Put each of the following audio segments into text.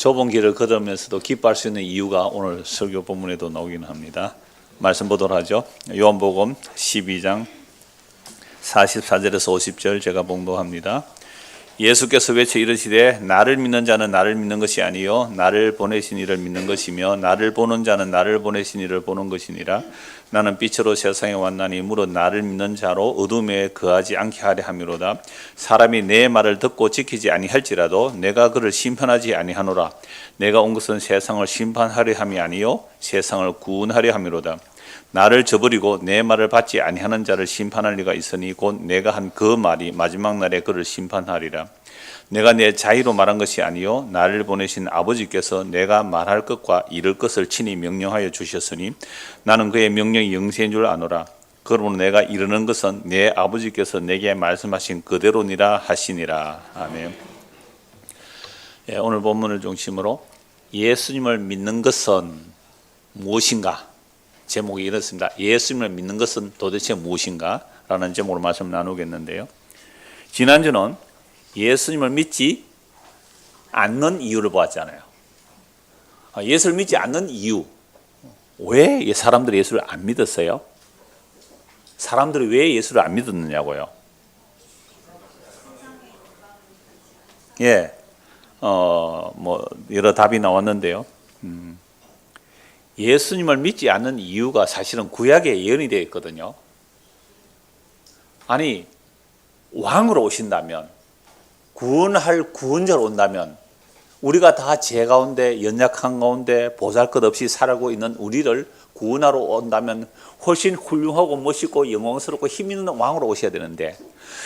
좁은 길을 걸으면서도 기뻐할 수 있는 이유가 오늘 설교 본문에도 나오긴 합니다. 말씀 보도록 하죠. 요한복음 12장 44절에서 50절 제가 봉독합니다. 예수께서 외쳐 이르시되 나를 믿는 자는 나를 믿는 것이 아니요 나를 보내신 이를 믿는 것이며 나를 보는 자는 나를 보내신 이를 보는 것이니라. 나는 빛으로 세상에 왔나니 무릇 나를 믿는 자로 어둠에 거하지 않게 하려 함이로다. 사람이 내 말을 듣고 지키지 아니할지라도 내가 그를 심판하지 아니하노라. 내가 온 것은 세상을 심판하려 함이 아니요 세상을 구원하려 함이로다. 나를 저버리고 내 말을 받지 아니하는 자를 심판할 리가 있으니 곧 내가 한 그 말이 마지막 날에 그를 심판하리라. 내가 내 자의로 말한 것이 아니요 나를 보내신 아버지께서 내가 말할 것과 이를 것을 친히 명령하여 주셨으니 나는 그의 명령이 영생인 줄 아노라. 그러므로 내가 이르는 것은 내 아버지께서 내게 말씀하신 그대로니라 하시니라. 아멘. 오늘 본문을 중심으로 예수님을 믿는 것은 무엇인가? 제목이 이렇습니다. 예수님을 믿는 것은 도대체 무엇인가? 라는 제목으로 말씀 나누겠는데요. 지난주는 예수님을 믿지 않는 이유를 보았잖아요. 예수를 믿지 않는 이유. 왜 사람들이 예수를 안 믿었어요? 사람들이 왜 예수를 안 믿었느냐고요? 여러 답이 나왔는데요. 예수님을 믿지 않는 이유가 사실은 구약에 예언이 되어 있거든요. 아니, 왕으로 오신다면, 구원할 구원자로 온다면, 우리가 다 죄 가운데, 연약한 가운데 보잘것없이 살고 있는 우리를 구원하러 온다면 훨씬 훌륭하고 멋있고 영광스럽고 힘 있는 왕으로 오셔야 되는데,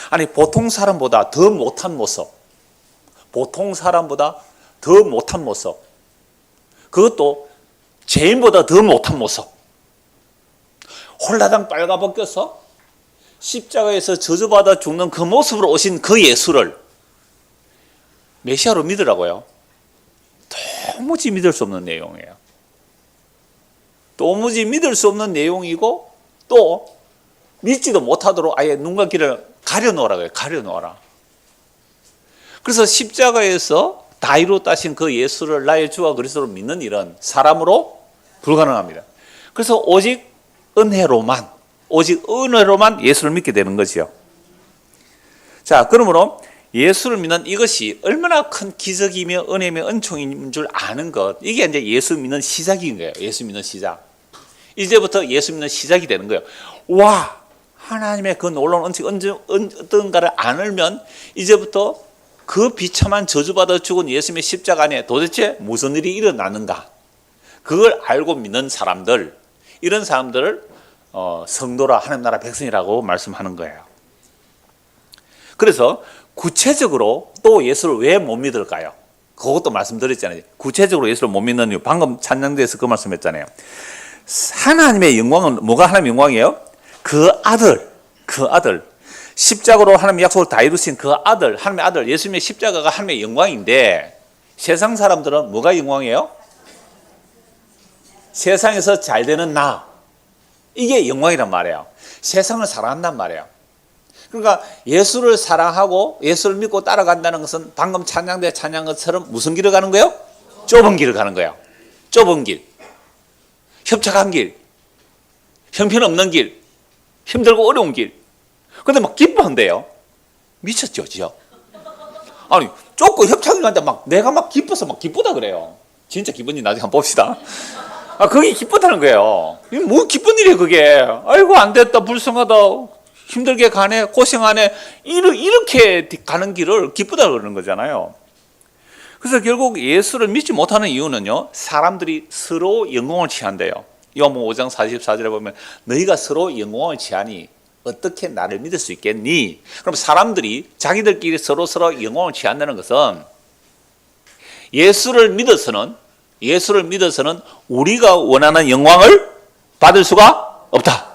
아니, 보통 사람보다 더 못한 모습, 그것도 죄인보다 더 못한 모습, 홀라당 빨가벗겨서 십자가에서 저주받아 죽는 그 모습으로 오신 그 예수를 메시아로 믿으라고요? 도무지 믿을 수 없는 내용이에요. 도무지 믿을 수 없는 내용이고 또 믿지도 못하도록 아예 눈과 귀를 가려놓으라고요. 가려놓아라. 그래서 십자가에서 다 이루었다신 그 예수를 나의 주와 그리스도로 믿는 일은 사람으로 불가능합니다. 그래서 오직 은혜로만 예수를 믿게 되는 거죠. 자, 그러므로 예수를 믿는 이것이 얼마나 큰 기적이며 은혜며 은총인 줄 아는 것, 이게 이제 예수 믿는 시작인 거예요. 예수 믿는 시작. 이제부터 예수 믿는 시작이 되는 거예요. 와, 하나님의 그 놀라운 은총이 어떤가를 알면 이제부터 그 비참한 저주받아 죽은 예수님의 십자가 안에 도대체 무슨 일이 일어나는가, 그걸 알고 믿는 사람들, 이런 사람들을 성도라 하나님 나라 백성이라고 말씀하는 거예요. 그래서 구체적으로 또 예수를 왜 못 믿을까요? 그것도 말씀드렸잖아요. 구체적으로 예수를 못 믿는 이유, 방금 찬양대에서 그 말씀했잖아요. 하나님의 영광은 뭐가 하나님의 영광이에요? 그 아들, 십자가로 하나님의 약속을 다 이루신 그 아들, 하나님의 아들, 예수님의 십자가가 하나님의 영광인데, 세상 사람들은 뭐가 영광이에요? 세상에서 잘 되는 나, 이게 영광이란 말이에요. 세상을 사랑한단 말이에요. 그러니까 예수를 사랑하고 예수를 믿고 따라간다는 것은 방금 찬양대 찬양 것처럼 무슨 길을 가는 거예요? 좁은 길을 가는 거예요. 좁은 길, 협착한 길, 형편없는 길, 힘들고 어려운 길. 근데 막 기뻐한대요. 미쳤죠, 지요? 아니, 좁고 협착을 가는데 막 내가 막 기뻐서 막 기쁘다 그래요. 진짜 기쁜지 나중에 한번 봅시다. 그게 기쁘다는 거예요. 이게 뭐 기쁜 일이에요, 그게. 아이고, 안 됐다, 불쌍하다, 힘들게 가네, 고생하네, 이렇게 가는 길을 기쁘다 그러는 거잖아요. 그래서 결국 예수를 믿지 못하는 이유는요, 사람들이 서로 영광을 취한대요. 요한복음 5장 44절에 보면 너희가 서로 영광을 취하니 어떻게 나를 믿을 수 있겠니? 그럼 사람들이 자기들끼리 서로 영광을 취한다는 것은 예수를 믿어서는 우리가 원하는 영광을 받을 수가 없다.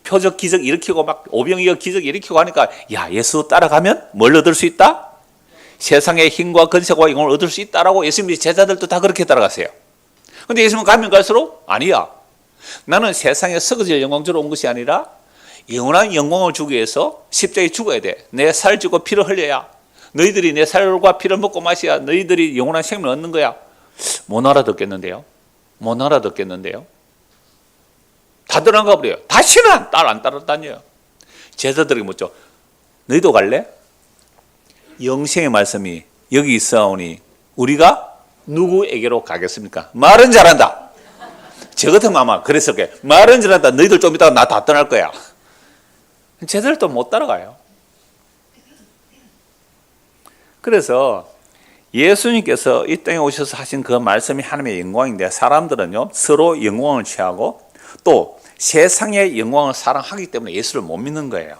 표적 기적 일으키고 막 오병이어 기적 일으키고 하니까, 야, 예수 따라가면 뭘 얻을 수 있다? 세상의 힘과 권세와 영광을 얻을 수 있다라고 예수님의 제자들도 다 그렇게 따라갔어요. 근데 예수님은 가면 갈수록 아니야, 나는 세상에 썩어질 영광주로 온 것이 아니라 영원한 영광을 주기 위해서 십자가에 죽어야 돼. 내 살 찌고 피를 흘려야 너희들이 내 살과 피를 먹고 마셔야 너희들이 영원한 생명을 얻는 거야. 못 알아듣겠는데요. 못 알아듣겠는데요. 다 들어가 버려요. 다시는 딸 안 따라다녀요. 제자들에게 묻죠. 너희도 갈래? 영생의 말씀이 여기 있어오니 우리가 누구에게로 가겠습니까? 말은 잘한다. 저 같으면 아마 그랬을 거예요. 말은 잘한다. 너희들 좀 이따가 나 다 떠날 거야. 제자들도 못 따라가요. 그래서 예수님께서 이 땅에 오셔서 하신 그 말씀이 하나님의 영광인데 사람들은요 서로 영광을 취하고 또 세상의 영광을 사랑하기 때문에 예수를 못 믿는 거예요.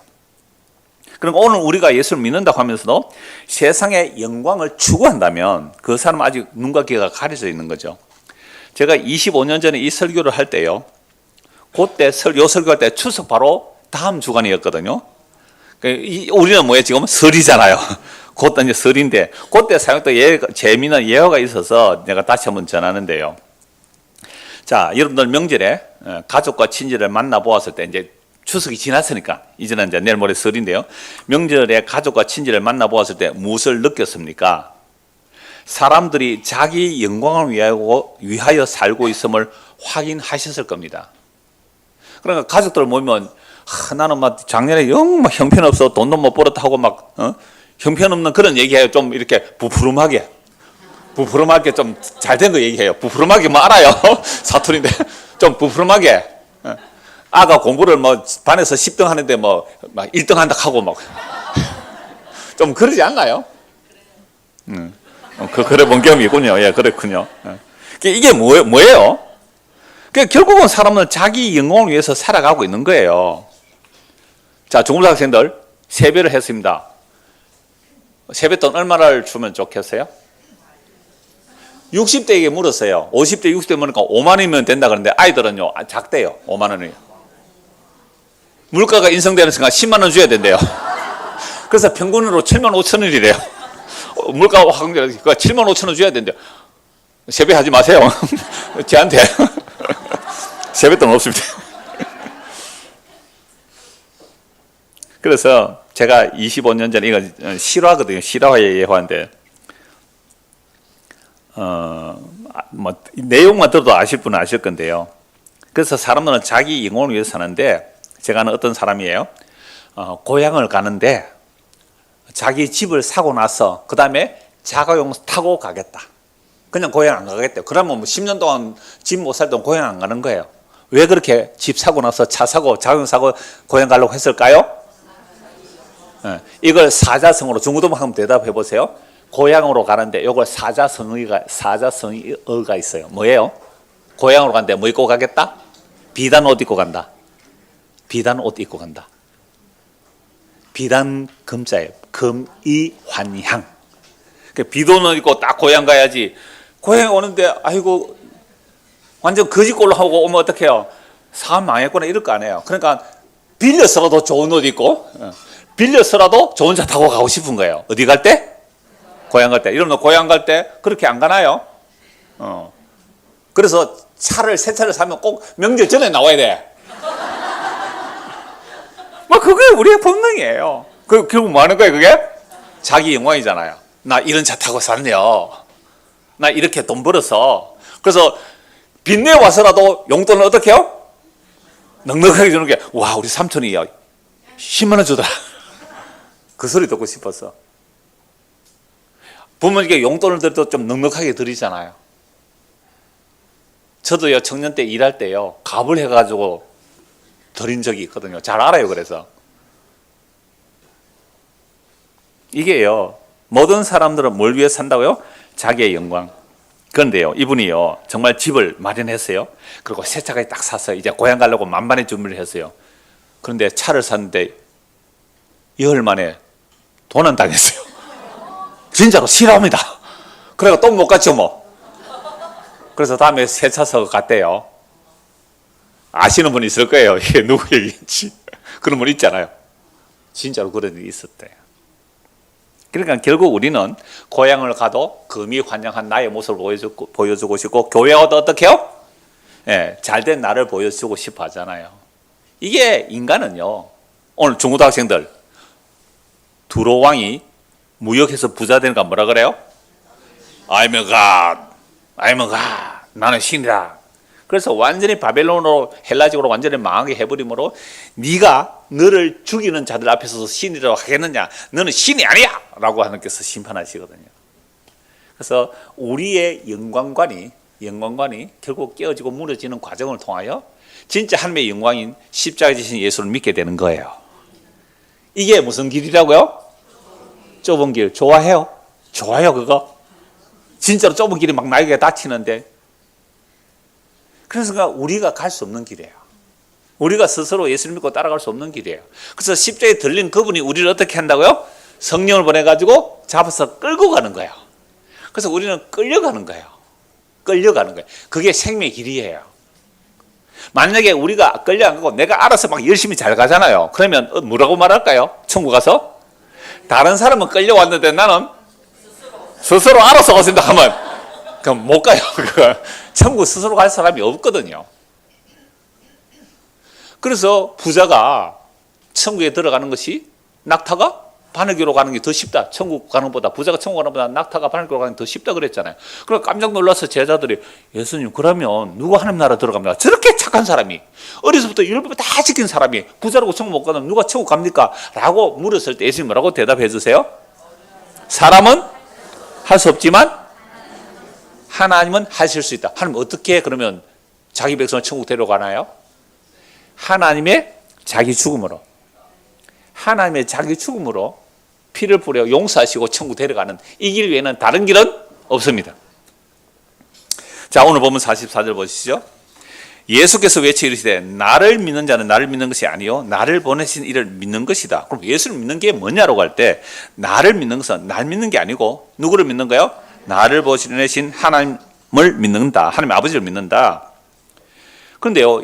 그러니까 오늘 우리가 예수를 믿는다고 하면서도 세상의 영광을 추구한다면 그 사람은 아직 눈과 귀가 가려져 있는 거죠. 제가 25년 전에 이 설교를 할 때요, 그때 요 설교할 때 추석 바로 다음 주간이었거든요. 우리는 뭐예요? 지금 설이잖아요. 그것도 이제 설인데 그때 사용했던 재미난 예화가 있어서 내가 다시 한번 전하는데요. 자, 여러분들 명절에 가족과 친지를 만나 보았을 때 이제 추석이 지났으니까 이제는 이제 내일 모레 설인데요. 명절에 가족과 친지를 만나 보았을 때 무엇을 느꼈습니까? 사람들이 자기 영광을 위하여 살고 있음을 확인하셨을 겁니다. 그러니까 가족들 모이면 나는 막 작년에 영 막 형편없어 돈도 못 벌었다 하고 막 형편없는 그런 얘기해요. 좀 이렇게 부푸름하게 좀 잘된 거 얘기해요. 부푸름하게 뭐 알아요. 사투리인데 좀 부푸름하게. 아가 공부를 뭐 반에서 10등 하는데 뭐 막 1등 한다 하고 막 좀 그러지 않나요? 그래 본 경험이 있군요. 예, 그렇군요. 이게 뭐예요? 결국은 사람은 자기 영광을 위해서 살아가고 있는 거예요. 자, 중고등학생들 세배를 했습니다. 세뱃돈 얼마를 주면 좋겠어요? 60대에게 물었어요. 50대, 60대 물으니까 5만 원이면 된다 그러는데 아이들은요 작대요. 5만 원이. 물가가 인상되는 순간 10만 원 줘야 된대요. 그래서 평균으로 7만 5천 원이래요. 물가가 확 7만 5천 원 줘야 된대요. 세배하지 마세요. 저한테 세뱃돈 없습니다. 그래서 제가 25년 전에 이거 실화거든요. 실화의 예화인데 뭐 내용만 들어도 아실 분은 아실 건데요. 그래서 사람들은 자기 영혼을 위해서 사는데 제가 아는 어떤 사람이에요. 고향을 가는데 자기 집을 사고 나서 그 다음에 자가용 타고 가겠다. 그냥 고향 안 가겠대요. 그러면 뭐 10년 동안 집 못 살던 고향 안 가는 거예요. 왜 그렇게 집 사고 나서 차 사고 자가용 사고 고향 가려고 했을까요? 이걸 사자성어로 중고등부 한번 대답해 보세요. 고향으로 가는데 이걸 사자성어가 있어요. 뭐예요? 고향으로 가는데 뭐 입고 가겠다? 비단 옷 입고 간다. 비단 옷 입고 간다. 비단 금자예요. 금이환향. 비돈을 입고 딱 고향 가야지. 고향 오는데 아이고 완전 거지꼴로 하고 오면 어떡해요? 사람 망했구나 이럴 거 아니에요. 그러니까 빌려서라도 좋은 옷 입고 빌려서라도 좋은 차 타고 가고 싶은 거예요. 어디 갈 때? 고향 갈 때. 이러면 고향 갈 때 그렇게 안 가나요? 그래서 새 차를 사면 꼭 명절 전에 나와야 돼. 뭐 그게 우리의 본능이에요. 결국 뭐 하는 거예요, 그게? 자기 영광이잖아요. 나 이런 차 타고 살네요. 나 이렇게 돈 벌어서. 그래서 빚내 와서라도 용돈을 어떻게 해요? 넉넉하게 주는 게, 와, 우리 삼촌이 10만 원 주더라. 그 소리 듣고 싶었어. 부모님께 용돈을 드려도 좀 넉넉하게 드리잖아요. 저도요, 청년 때 일할 때요, 갑을 해가지고 드린 적이 있거든요. 잘 알아요, 그래서. 이게요, 모든 사람들은 뭘 위해 산다고요? 자기의 영광. 그런데요, 이분이요, 정말 집을 마련했어요. 그리고 새 차까지 딱 샀어요. 이제 고향 가려고 만반의 준비를 했어요. 그런데 차를 샀는데 열흘 만에 도난 당했어요. 진짜로 싫어합니다. 그래가 또 못 갔죠, 뭐. 그래서 다음에 새 차 사고 갔대요. 아시는 분 있을 거예요. 이게 누구 얘기인지. 그런 분 있잖아요. 진짜로 그런 일이 있었대요. 그러니까 결국 우리는 고향을 가도 금이 환영한 나의 모습을 보여주고 싶고, 교회 와도 어떻게 해요? 예, 잘된 나를 보여주고 싶어 하잖아요. 이게 인간은요, 오늘 중고등학생들 두로왕이 무역해서 부자 되는 거 뭐라 그래요? I'm a God. I'm a God. 나는 신이다. 그래서 완전히 바벨론으로 헬라적으로 완전히 망하게 해버리므로 네가 너를 죽이는 자들 앞에서 신이라고 하겠느냐? 너는 신이 아니야! 라고 하나님께서 심판하시거든요. 그래서 우리의 영광관이 결국 깨어지고 무너지는 과정을 통하여 진짜 하나님의 영광인 십자가에 지신 예수를 믿게 되는 거예요. 이게 무슨 길이라고요? 좁은 길. 좋아해요? 좋아요 그거? 진짜로 좁은 길이 막 나에게 닥치는데, 그래서 우리가 갈 수 없는 길이에요. 우리가 스스로 예수를 믿고 따라갈 수 없는 길이에요. 그래서 십자가에 들린 그분이 우리를 어떻게 한다고요? 성령을 보내가지고 잡아서 끌고 가는 거예요. 그래서 우리는 끌려가는 거예요. 그게 생명의 길이에요. 만약에 우리가 끌려 안 가고 내가 알아서 막 열심히 잘 가잖아요. 그러면 뭐라고 말할까요? 천국 가서? 다른 사람은 끌려왔는데 나는 스스로 알아서 가신다 하면 그럼 못 가요. 천국 스스로 갈 사람이 없거든요. 그래서 부자가 천국에 들어가는 것이 낙타가 바늘귀로 가는 게 더 쉽다. 천국 가는 것보다, 부자가 천국 가는 것보다 낙타가 바늘귀로 가는 게 더 쉽다 그랬잖아요. 그래서 깜짝 놀라서 제자들이 예수님 그러면 누가 하나님 나라 들어갑니까? 저렇게 착한 사람이 어려서부터 율법을 다 지킨 사람이 부자라고 천국 못 가면 누가 천국 갑니까? 라고 물었을 때 예수님 뭐라고 대답해 주세요? 사람은 할 수 없지만 하나님은 하실 수 있다. 하나님 어떻게 그러면 자기 백성을 천국 데려가나요? 하나님의 자기 죽음으로 피를 뿌려 용서하시고 천국 데려가는 이 길 외에는 다른 길은 없습니다. 자, 오늘 보면 44절 보시죠. 예수께서 외쳐 이르시되 나를 믿는 자는 나를 믿는 것이 아니요 나를 보내신 이를 믿는 것이다. 그럼 예수를 믿는 게 뭐냐라고 할 때 나를 믿는 것은 날 믿는 게 아니고 누구를 믿는 거예요? 나를 보내신 하나님을 믿는다. 하나님 아버지를 믿는다. 그런데요,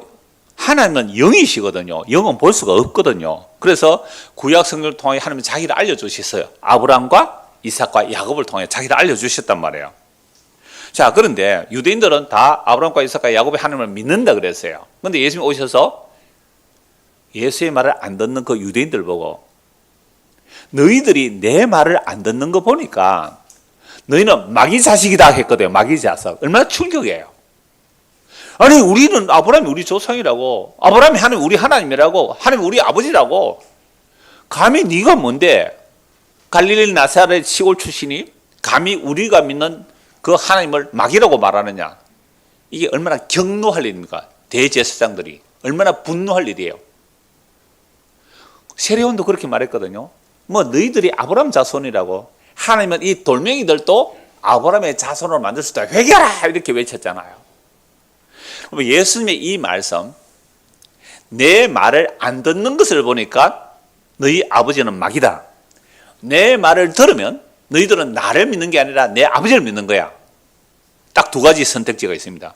하나님은 영이시거든요. 영은 볼 수가 없거든요. 그래서 구약 성경을 통해 하나님은 자기를 알려주셨어요. 아브라함과 이삭과 야곱을 통해 자기를 알려주셨단 말이에요. 자, 그런데 유대인들은 다 아브라함과 이삭과 야곱의 하나님을 믿는다 그랬어요. 그런데 예수님 오셔서 예수의 말을 안 듣는 그 유대인들 보고 너희들이 내 말을 안 듣는 거 보니까 너희는 마귀 자식이다 했거든요. 마귀 자식. 얼마나 충격이에요. 아니 우리는 아브라함이 우리 조상이라고, 아브라함이 하나님 우리 하나님이라고, 하나님 우리 아버지라고, 감히 네가 뭔데 갈릴리 나사렛 시골 출신이 감히 우리가 믿는 그 하나님을 마귀라고 말하느냐. 이게 얼마나 격노할 일입니까? 대제사장들이 얼마나 분노할 일이에요. 세례요한도 그렇게 말했거든요. 뭐 너희들이 아브라함 자손이라고, 하나님은 이 돌멩이들도 아브라함의 자손으로 만들 수 있다 회개하라 이렇게 외쳤잖아요. 예수님의 이 말씀, 내 말을 안 듣는 것을 보니까 너희 아버지는 마귀다. 내 말을 들으면 너희들은 나를 믿는 게 아니라 내 아버지를 믿는 거야. 딱 두 가지 선택지가 있습니다.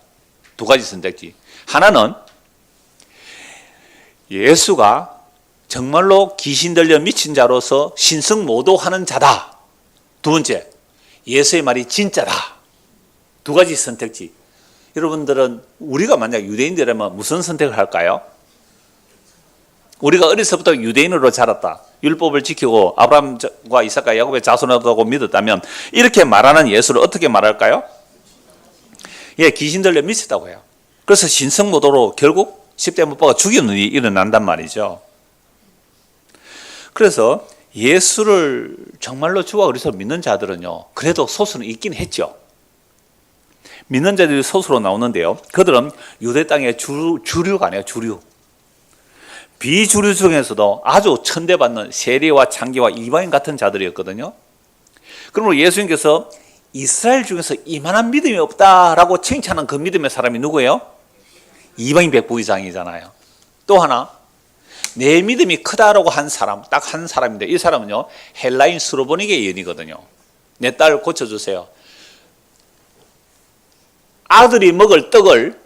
두 가지 선택지. 하나는 예수가 정말로 귀신 들려 미친 자로서 신성모독하는 자다. 두 번째, 예수의 말이 진짜다. 두 가지 선택지. 여러분들은 우리가 만약 유대인들이라면 무슨 선택을 할까요? 우리가 어려서부터 유대인으로 자랐다. 율법을 지키고 아브라함과 이삭과 야곱의 자손이라고 믿었다면 이렇게 말하는 예수를 어떻게 말할까요? 예, 귀신 들려 미쳤다고 해요. 그래서 신성모독으로 결국 십자가에 못 박아 죽이는 일이 일어난단 말이죠. 그래서 예수를 정말로 주와 그리스도로 믿는 자들은요, 그래도 소수는 있긴 했죠. 믿는 자들이 소수로 나오는데요, 그들은 유대 땅의 주류가 아니에요. 주류. 비주류 중에서도 아주 천대받는 세리와 창기와 이방인 같은 자들이었거든요. 그러므로 예수님께서 이스라엘 중에서 이만한 믿음이 없다라고 칭찬한 그 믿음의 사람이 누구예요? 이방인 백부이장이잖아요. 또 하나, 내 믿음이 크다라고 한 사람, 딱 한 사람인데 이 사람은요, 헬라인 스로보닉의 여인이거든요. 내 딸 고쳐주세요. 아들이 먹을 떡을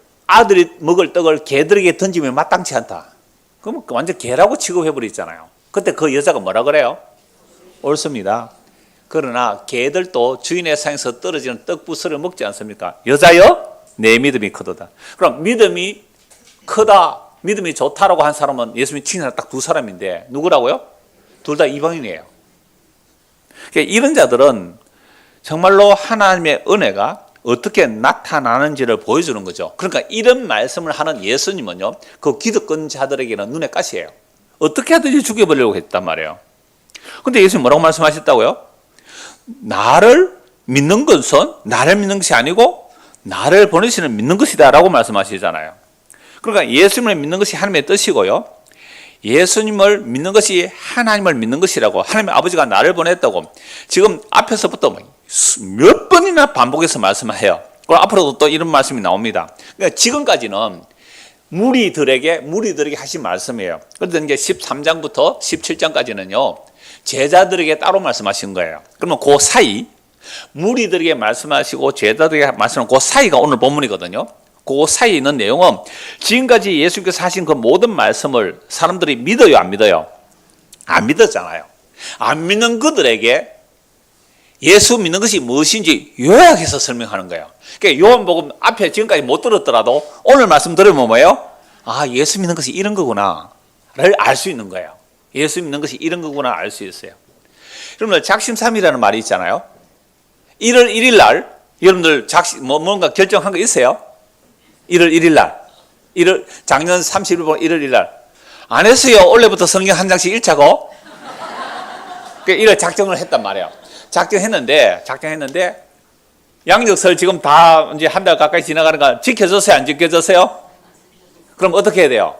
개들에게 던지면 마땅치 않다. 그러면 완전 개라고 취급해버리잖아요. 그때 그 여자가 뭐라 그래요? 옳습니다. 그러나 개들도 주인의 상에서 떨어지는 떡부스를 먹지 않습니까? 여자여, 내 믿음이 크도다. 그럼 믿음이 크다, 믿음이 좋다라고 한 사람은 예수님이 칭찬한 딱 두 사람인데 누구라고요? 둘 다 이방인이에요. 그러니까 이런 자들은 정말로 하나님의 은혜가 어떻게 나타나는지를 보여주는 거죠. 그러니까 이런 말씀을 하는 예수님은요, 그 기득권 자들에게는 눈에 가시예요. 어떻게 하든지 죽여버리려고 했단 말이에요. 근데 예수님 뭐라고 말씀하셨다고요? 나를 믿는 것은 나를 믿는 것이 아니고 나를 보내시는 믿는 것이다 라고 말씀하시잖아요. 그러니까 예수님을 믿는 것이 하나님의 뜻이고요, 예수님을 믿는 것이 하나님을 믿는 것이라고, 하나님의 아버지가 나를 보냈다고 지금 앞에서부터 몇 번이나 반복해서 말씀해요. 그리고 앞으로도 또 이런 말씀이 나옵니다. 그러니까 지금까지는 무리들에게 하신 말씀이에요. 그런데 이제 13장부터 17장까지는요 제자들에게 따로 말씀하신 거예요. 그러면 그 사이, 무리들에게 말씀하시고 제자들에게 말씀하는 그 사이가 오늘 본문이거든요. 그 사이에 있는 내용은 지금까지 예수님께서 하신 그 모든 말씀을 사람들이 믿어요, 안 믿어요? 안 믿었잖아요. 안 믿는 그들에게 예수 믿는 것이 무엇인지 요약해서 설명하는 거예요. 그러니까 요한복음 앞에 지금까지 못 들었더라도 오늘 말씀 들으면 뭐예요? 아, 예수 믿는 것이 이런 거구나를 알 수 있는 거예요. 예수 믿는 것이 이런 거구나 알 수 있어요. 여러분들 작심삼일이라는 말이 있잖아요. 1월 1일 날 여러분들 뭔가 결정한 거 있어요? 1월 1일 날, 작년 31일 1월 1일 날 안 했어요. 원래부터 성경 한 장씩 읽자고. 이런 작정을 했단 말이에요. 작정했는데 양적설 지금 다 이제 한 달 가까이 지나가니까 지켜졌어요, 안 지켜졌어요? 그럼 어떻게 해야 돼요?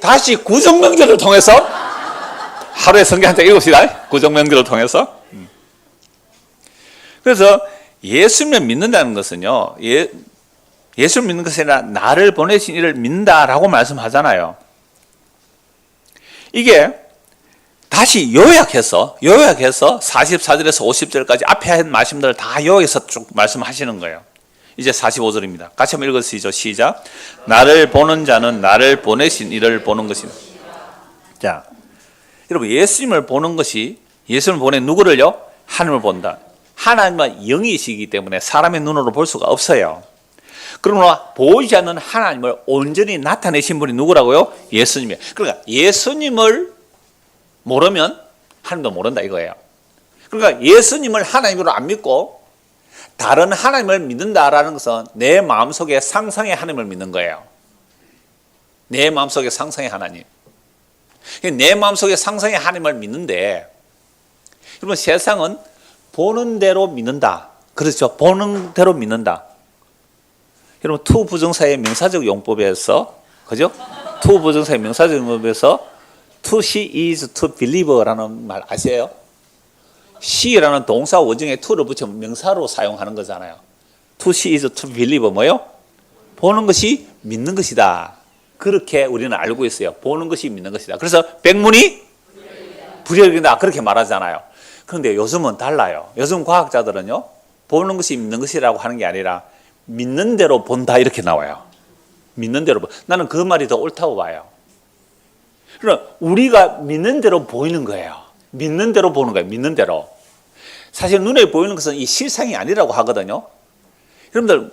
다시 구정명절을 통해서 하루에 성경 한 장 읽읍시다. 구정명절을 통해서. 그래서 예수님을 믿는다는 것은요, 예수를 믿는 것이 아니라 나를 보내신 이를 믿는다라고 말씀하잖아요. 이게 다시 요약해서 44절에서 50절까지 앞에 한 말씀들을 다 요약해서 쭉 말씀하시는 거예요. 이제 45절입니다. 같이 한번 읽으시죠. 시작. 나를 보는 자는 나를 보내신 이를 보는 것이다. 자, 여러분, 예수님을 보는 것이, 예수님을 보낸 누구를요? 하나님을 본다. 하나님은 영이시기 때문에 사람의 눈으로 볼 수가 없어요. 그러나 보이지 않는 하나님을 온전히 나타내신 분이 누구라고요? 예수님이에요. 그러니까 예수님을 모르면 하나님도 모른다 이거예요. 그러니까 예수님을 하나님으로 안 믿고 다른 하나님을 믿는다라는 것은 내 마음속에 상상의 하나님을 믿는 거예요. 내 마음속에 상상의 하나님. 내 마음속에 상상의 하나님을 믿는데, 여러분, 세상은 보는 대로 믿는다. 그렇죠? 보는 대로 믿는다. 여러분, 투 부정사의 명사적 용법에서, 그죠? 투 부정사의 명사적 용법에서 to she is to believe라는 말 아세요? she라는 동사 원형에 to를 붙이면 명사로 사용하는 거잖아요. to she is to believe 뭐요? 보는 것이 믿는 것이다. 그렇게 우리는 알고 있어요. 보는 것이 믿는 것이다. 그래서 백문이 불여일견이다 그렇게 말하잖아요. 그런데 요즘은 달라요. 요즘 과학자들은요, 보는 것이 믿는 것이라고 하는 게 아니라 믿는 대로 본다 이렇게 나와요. 믿는 대로 나는 그 말이 더 옳다고 봐요. 그러나 우리가 믿는 대로 보이는 거예요. 믿는 대로 보는 거예요. 믿는 대로. 사실 눈에 보이는 것은 이 실상이 아니라고 하거든요. 여러분들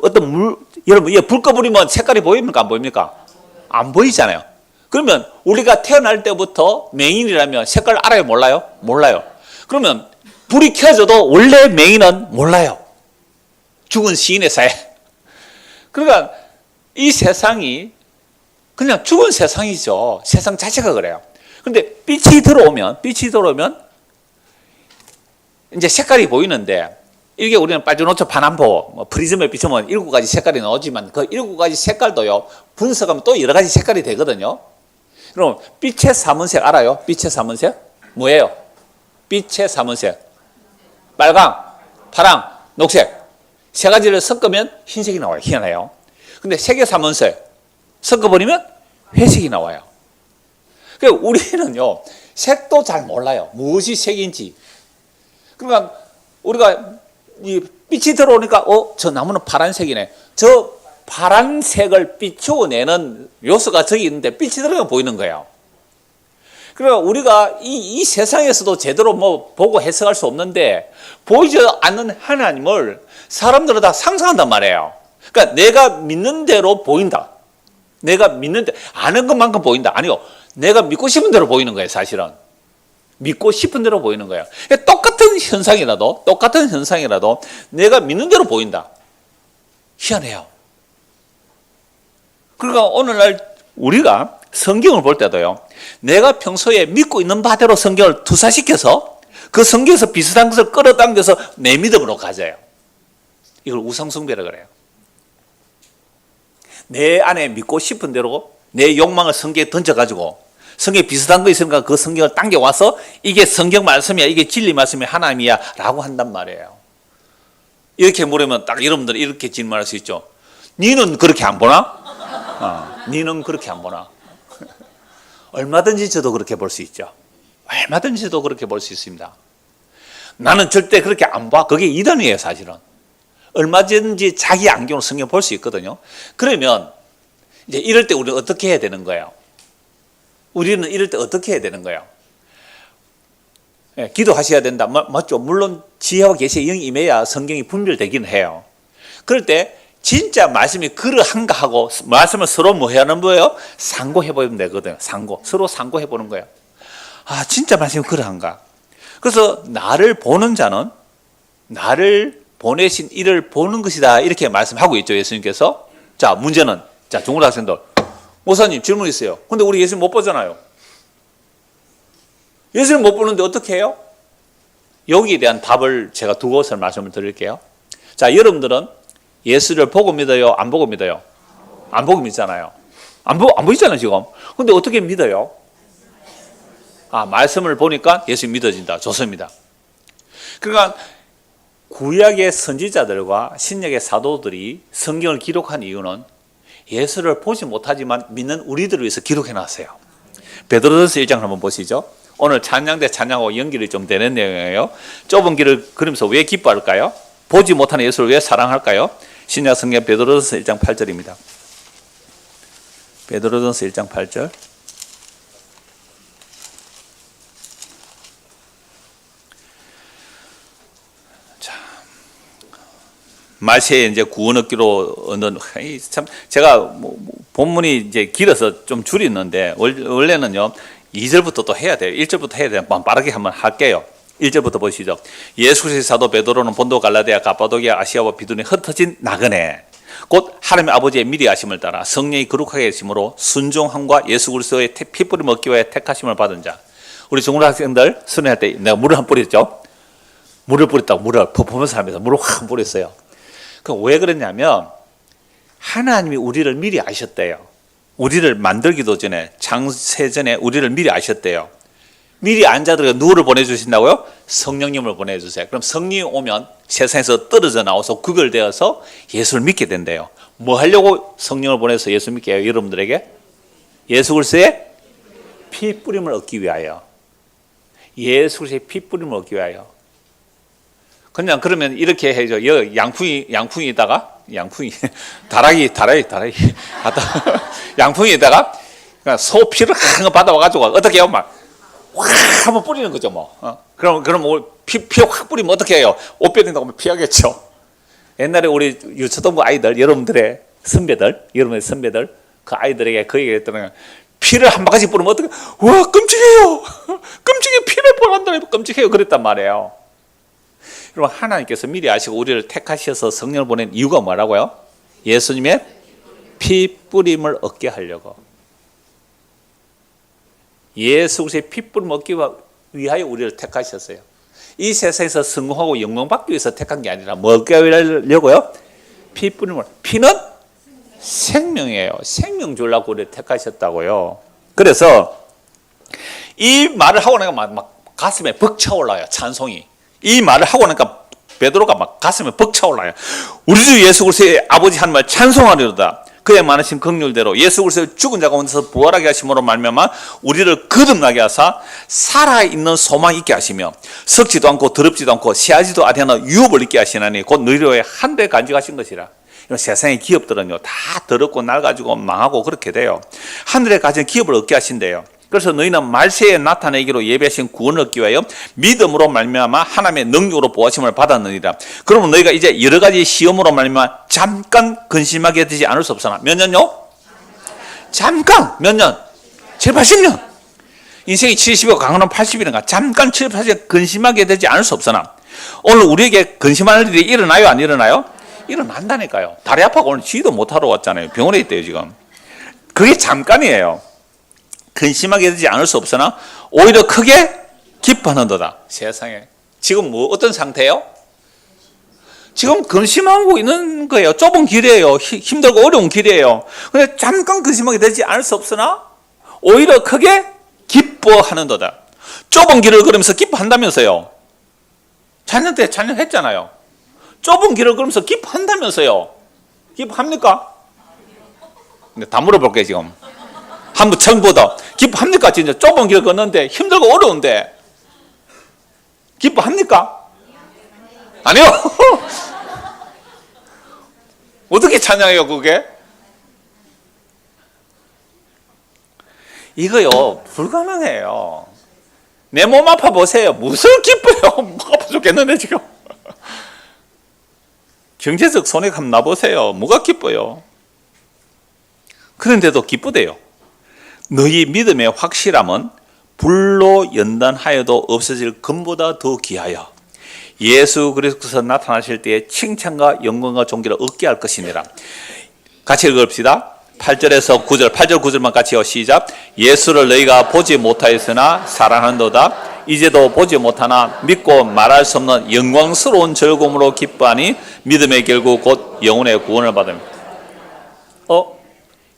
여러분, 불 꺼버리면 색깔이 보입니까? 안 보입니까? 안 보이잖아요. 그러면 우리가 태어날 때부터 맹인이라면 색깔 알아요? 몰라요? 몰라요. 그러면 불이 켜져도 원래 맹인은 몰라요. 죽은 시인의 사회. 그러니까 이 세상이 그냥 죽은 세상이죠. 세상 자체가 그래요. 그런데 빛이 들어오면 이제 색깔이 보이는데, 이게 우리는 빨주노초 파남보 프리즘에 비추면 7가지 색깔이 나오지만 그 7가지 색깔도요, 분석하면 또 여러 가지 색깔이 되거든요. 그럼 빛의 삼원색 알아요? 빛의 삼원색? 뭐예요? 빛의 삼원색. 빨강, 파랑, 녹색. 세 가지를 섞으면 흰색이 나와요. 희한해요. 근데 색의 삼원색 섞어버리면 회색이 나와요. 그러니까 우리는요, 색도 잘 몰라요. 무엇이 색인지. 그러니까 우리가 이 빛이 들어오니까 저 나무는 파란색이네. 저 파란색을 비추어내는 요소가 저기 있는데 빛이 들어가면 보이는 거예요. 그러니까 우리가 이 세상에서도 제대로 보고 해석할 수 없는데, 보이지 않는 하나님을 사람들은 다 상상한단 말이에요. 그러니까 내가 믿는 대로 보인다. 내가 믿는 대로, 아는 것만큼 보인다. 아니요. 내가 믿고 싶은 대로 보이는 거예요, 사실은. 믿고 싶은 대로 보이는 거예요. 똑같은 현상이라도 내가 믿는 대로 보인다. 희한해요. 그러니까 오늘날 우리가 성경을 볼 때도요, 내가 평소에 믿고 있는 바대로 성경을 투사시켜서 그 성경에서 비슷한 것을 끌어당겨서 내 믿음으로 가져요. 이걸 우상숭배라 그래요. 내 안에 믿고 싶은 대로 내 욕망을 성경에 던져가지고 성경에 비슷한 거 있으니까 그 성경을 당겨와서 이게 성경 말씀이야, 이게 진리 말씀이 하나님이야 라고 한단 말이에요. 이렇게 물으면 딱 여러분들 이렇게 질문할 수 있죠. 니는 그렇게 안 보나? 니는 그렇게 안 보나? 얼마든지 저도 그렇게 볼 수 있죠. 얼마든지 저도 그렇게 볼 수 있습니다. 나는 절대 그렇게 안 봐. 그게 이단이에요, 사실은. 얼마든지 자기 안경으로 성경 볼 수 있거든요. 그러면 이제 이럴 때 우리는 어떻게 해야 되는 거예요? 우리는 이럴 때 어떻게 해야 되는 거예요? 예, 기도하셔야 된다. 맞죠? 물론 지혜와 계시의 영이 임해야 성경이 분별되기는 해요. 그럴 때 진짜 말씀이 그러한가 하고 말씀을 서로 뭐 해야 하는 거예요? 상고해보면 되거든요. 서로 상고해보는 거예요. 아, 진짜 말씀이 그러한가? 그래서 나를 보는 자는 나를 보내신 이를 보는 것이다. 이렇게 말씀하고 있죠, 예수님께서. 자, 문제는, 자, 중고등 학생들. 목사님, 질문 있어요. 근데 우리 예수님 못 보잖아요. 예수님 못 보는데 어떻게 해요? 여기에 대한 답을 제가 두 곳을 말씀을 드릴게요. 자, 여러분들은 예수를 보고 믿어요? 안 보고 믿어요? 안 보고 믿잖아요. 안 보이잖아요, 지금. 근데 어떻게 믿어요? 아, 말씀을 보니까 예수님 믿어진다. 좋습니다. 그러니까 구약의 선지자들과 신약의 사도들이 성경을 기록한 이유는 예수를 보지 못하지만 믿는 우리들을 위해서 기록해 놨어요. 베드로전서 1장 한번 보시죠. 오늘 찬양 대 찬양하고 연결이 좀 되는 내용이에요. 좁은 길을 걸으면서 왜 기뻐할까요? 보지 못하는 예수를 왜 사랑할까요? 신약 성경 베드로전서 1장 8절입니다. 베드로전서 1장 8절. 말세에 이제 구원 얻기로 얻는, 참, 제가 본문이 이제 길어서 좀 줄였는데, 원래는요, 2절부터 또 해야 돼요. 1절부터 해야 돼요. 빠르게 한번 할게요. 1절부터 보시죠. 예수 그리스도의 사도 베드로는 본도 갈라디아 가파도기아 아시아와 비두니 흩어진 나그네, 곧 하나님의 아버지의 미리 아심을 따라 성령이 거룩하게 하심으로 순종함과 예수 그리스도의 피뿌림 얻기 위해 택하심을 받은 자. 우리 중고등 학생들 순회할 때 내가 물을 한 뿌렸죠. 물을 뿌렸다고 물을 퍼포먼스 하면서 물을 확 뿌렸어요. 그럼 왜 그랬냐면 하나님이 우리를 미리 아셨대요. 우리를 만들기도 전에, 창세전에 우리를 미리 아셨대요. 미리 안 자들에게 누구를 보내주신다고요? 성령님을 보내주세요. 그럼 성령이 오면 세상에서 떨어져 나와서 구별되어서 예수를 믿게 된대요. 뭐 하려고 성령을 보내서 예수 믿게 해요? 여러분들에게? 예수 그리스도의 피 뿌림을 얻기 위하여. 예수 그리스도의 피 뿌림을 얻기 위하여. 그냥 그러면 이렇게 해죠. 양풍이다가 다라이 양풍이다가 소 피를 한번 받아와가지고 어떻게 해요? 막 한번 뿌리는 거죠, 뭐. 그럼 피 확 뿌리면 어떻게 해요? 옷 뺏긴다고 하면 피하겠죠. 옛날에 우리 유초등부 아이들, 여러분의 선배들, 그 아이들에게 그 얘기를 했더니 피를 한 바가지 뿌리면 어떻게? 와, 끔찍해요. 끔찍해, 피를 뿌린다, 끔찍해요. 그랬단 말이에요. 여러분, 하나님께서 미리 아시고 우리를 택하셔서 성령을 보낸 이유가 뭐라고요? 예수님의 피 뿌림을 얻게 하려고. 예수 그리스도의 피 뿌림을 얻기 위하여 우리를 택하셨어요. 이 세상에서 성공하고 영광받기 위해서 택한 게 아니라 뭐 얻게 하려고요? 피 뿌림을. 피는 생명이에요. 생명 주려고 우리를 택하셨다고요. 그래서 이 말을 하고 나니까 막 가슴에 벅차올라요. 찬송이. 이 말을 하고 나니까 베드로가 막 가슴에 벅차올라요. 우리 주 예수 그리스도의 아버지 하나님을 찬송하리로다. 그의 많으신 긍휼대로 예수 그리스도의 죽은 자 가운데서 부활하게 하심으로 말미암아 우리를 거듭나게 하사 살아있는 소망 있게 하시며 썩지도 않고 더럽지도 않고 시하지도 아니하는 유업을 있게 하시나니 곧 너희로의 한데 간직하신 것이라. 세상의 기업들은요 다 더럽고 낡아지고 망하고 그렇게 돼요. 하늘에 가진 기업을 얻게 하신대요. 그래서 너희는 말세에 나타내기로 예배하신 구원을 얻기 위하여 믿음으로 말미암아 하나님의 능력으로 보호하심을 받았느니라. 그러면 너희가 이제 여러 가지 시험으로 말미암아 잠깐 근심하게 되지 않을 수 없으나 몇 년요? 잠깐 몇 년? 7, 80년. 인생이 70이고 강하면 80이든가 잠깐 70, 80 근심하게 되지 않을 수 없으나 오늘 우리에게 근심할 일이 일어나요? 안 일어나요? 일어난다니까요. 다리 아파서 오늘 지도 못하러 왔잖아요. 병원에 있대요 지금. 그게 잠깐이에요. 근심하게 되지 않을 수 없으나 오히려 크게 기뻐하는도다. 세상에. 지금 뭐 어떤 상태예요? 지금 근심하고 있는 거예요. 좁은 길이에요. 힘들고 어려운 길이에요. 근데 잠깐 근심하게 되지 않을 수 없으나 오히려 크게 기뻐하는도다. 좁은 길을 걸으면서 기뻐한다면서요. 자녀 때 자녀했잖아요. 좁은 길을 걸으면서 기뻐한다면서요. 기뻐합니까? 근데 다 물어볼게요 지금. 한번 처음보다 기뻐합니까? 진짜 좁은 길을 걷는데 힘들고 어려운데 기뻐합니까? 아니요. 어떻게 찬양해요 그게? 이거요 불가능해요. 내 몸 아파 보세요. 무슨 기뻐요. 목 아파 죽겠는데 지금. 경제적 손해가 한번 나보세요. 뭐가 기뻐요? 그런데도 기쁘대요. 너희 믿음의 확실함은 불로 연단하여도 없어질 금보다 더 귀하여 예수 그리스도께서 나타나실 때에 칭찬과 영광과 존귀를 얻게 할 것이니라. 같이 읽읍시다. 8절에서 9절, 8절 9절만 같이요. 시작. 예수를 너희가 보지 못하였으나 사랑한도다. 이제도 보지 못하나 믿고 말할 수 없는 영광스러운 즐거움으로 기뻐하니 믿음의 결국 곧 영혼의 구원을 받습니다.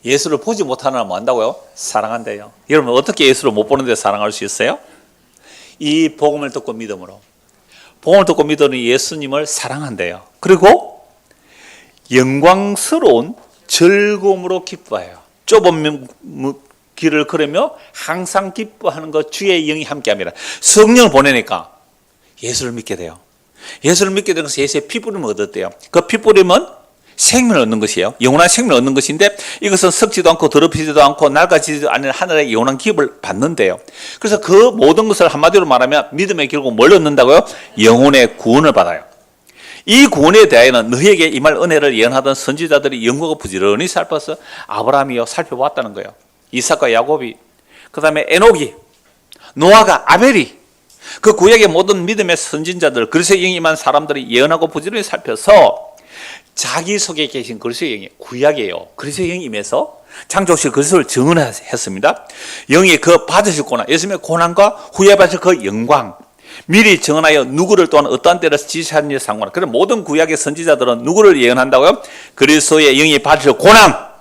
예수를 보지 못하나 뭐 한다고요? 사랑한대요. 여러분 어떻게 예수를 못 보는데 사랑할 수 있어요? 이 복음을 듣고 믿음으로. 복음을 듣고 믿으니 예수님을 사랑한대요. 그리고 영광스러운 즐거움으로 기뻐해요. 좁은 길을 걸으며 항상 기뻐하는 것 주의 영이 함께합니다. 성령을 보내니까 예수를 믿게 돼요. 예수를 믿게 되면서 예수의 피 뿌림을 얻었대요. 그 피 뿌림은 생명을 얻는 것이에요. 영원한 생명을 얻는 것인데 이것은 썩지도 않고 더럽히지도 않고 낡아지지도 않는 하늘의 영원한 기업을 받는데요. 그래서 그 모든 것을 한마디로 말하면 믿음의 결국 뭘 얻는다고요? 영혼의 구원을 받아요. 이 구원에 대하여는 너희에게 임할 은혜를 예언하던 선지자들이 영광과 부지런히 살펴서 아브라함이요 살펴보았다는 거예요. 이삭과 야곱이, 그 다음에 에녹이, 노아가, 아벨이, 그 구약의 모든 믿음의 선진자들, 그리스도의 영이 임한 사람들이 예언하고 부지런히 살펴서 자기 속에 계신 그리스도의 영이, 구약이에요. 그리스도의 영이 임해서 창조실 그리스도를 증언했습니다. 영이 그 받으실 고난, 예수님의 고난과 후에 받으실 그 영광, 미리 증언하여 누구를 또한 어떠한 때를 지시하는지 상관없다. 그런 모든 구약의 선지자들은 누구를 예언한다고요? 그리스도의 영이 받으실 고난,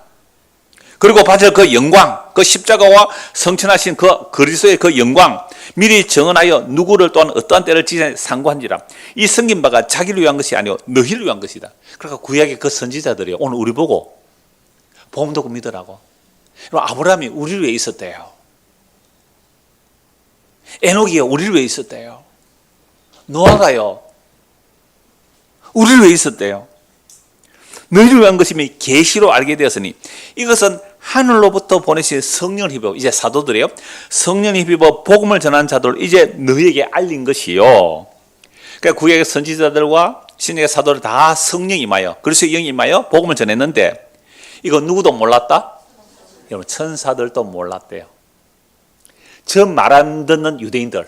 그리고 받으실 그 영광, 그 십자가와 성천하신 그 그리스도의 그 영광, 미리 증언하여 누구를 또한 어떠한 때를 지시하는지 상관한지라. 이 성긴 바가 자기를 위한 것이 아니요 너희를 위한 것이다. 그러니까 구약의 그 선지자들이 오늘 우리 보고 복음 듣고 믿으라고. 아브라함이 우리를 위해 있었대요. 에녹이 우리를 위해 있었대요. 노아가요 우리를 위해 있었대요. 너희를 위한 것이며 계시로 알게 되었으니 이것은 하늘로부터 보내신 성령을 힘입어, 이제 사도들이요 성령을 힘입어 복음을 전한 자들 이제 너희에게 알린 것이요. 그러니까 구약의 선지자들과 신약의 사도들 다 성령이 임하여 그리스도의 영이 임하여 복음을 전했는데 이거 누구도 몰랐다? 여러분 천사들도 몰랐대요. 저 말 안 듣는 유대인들,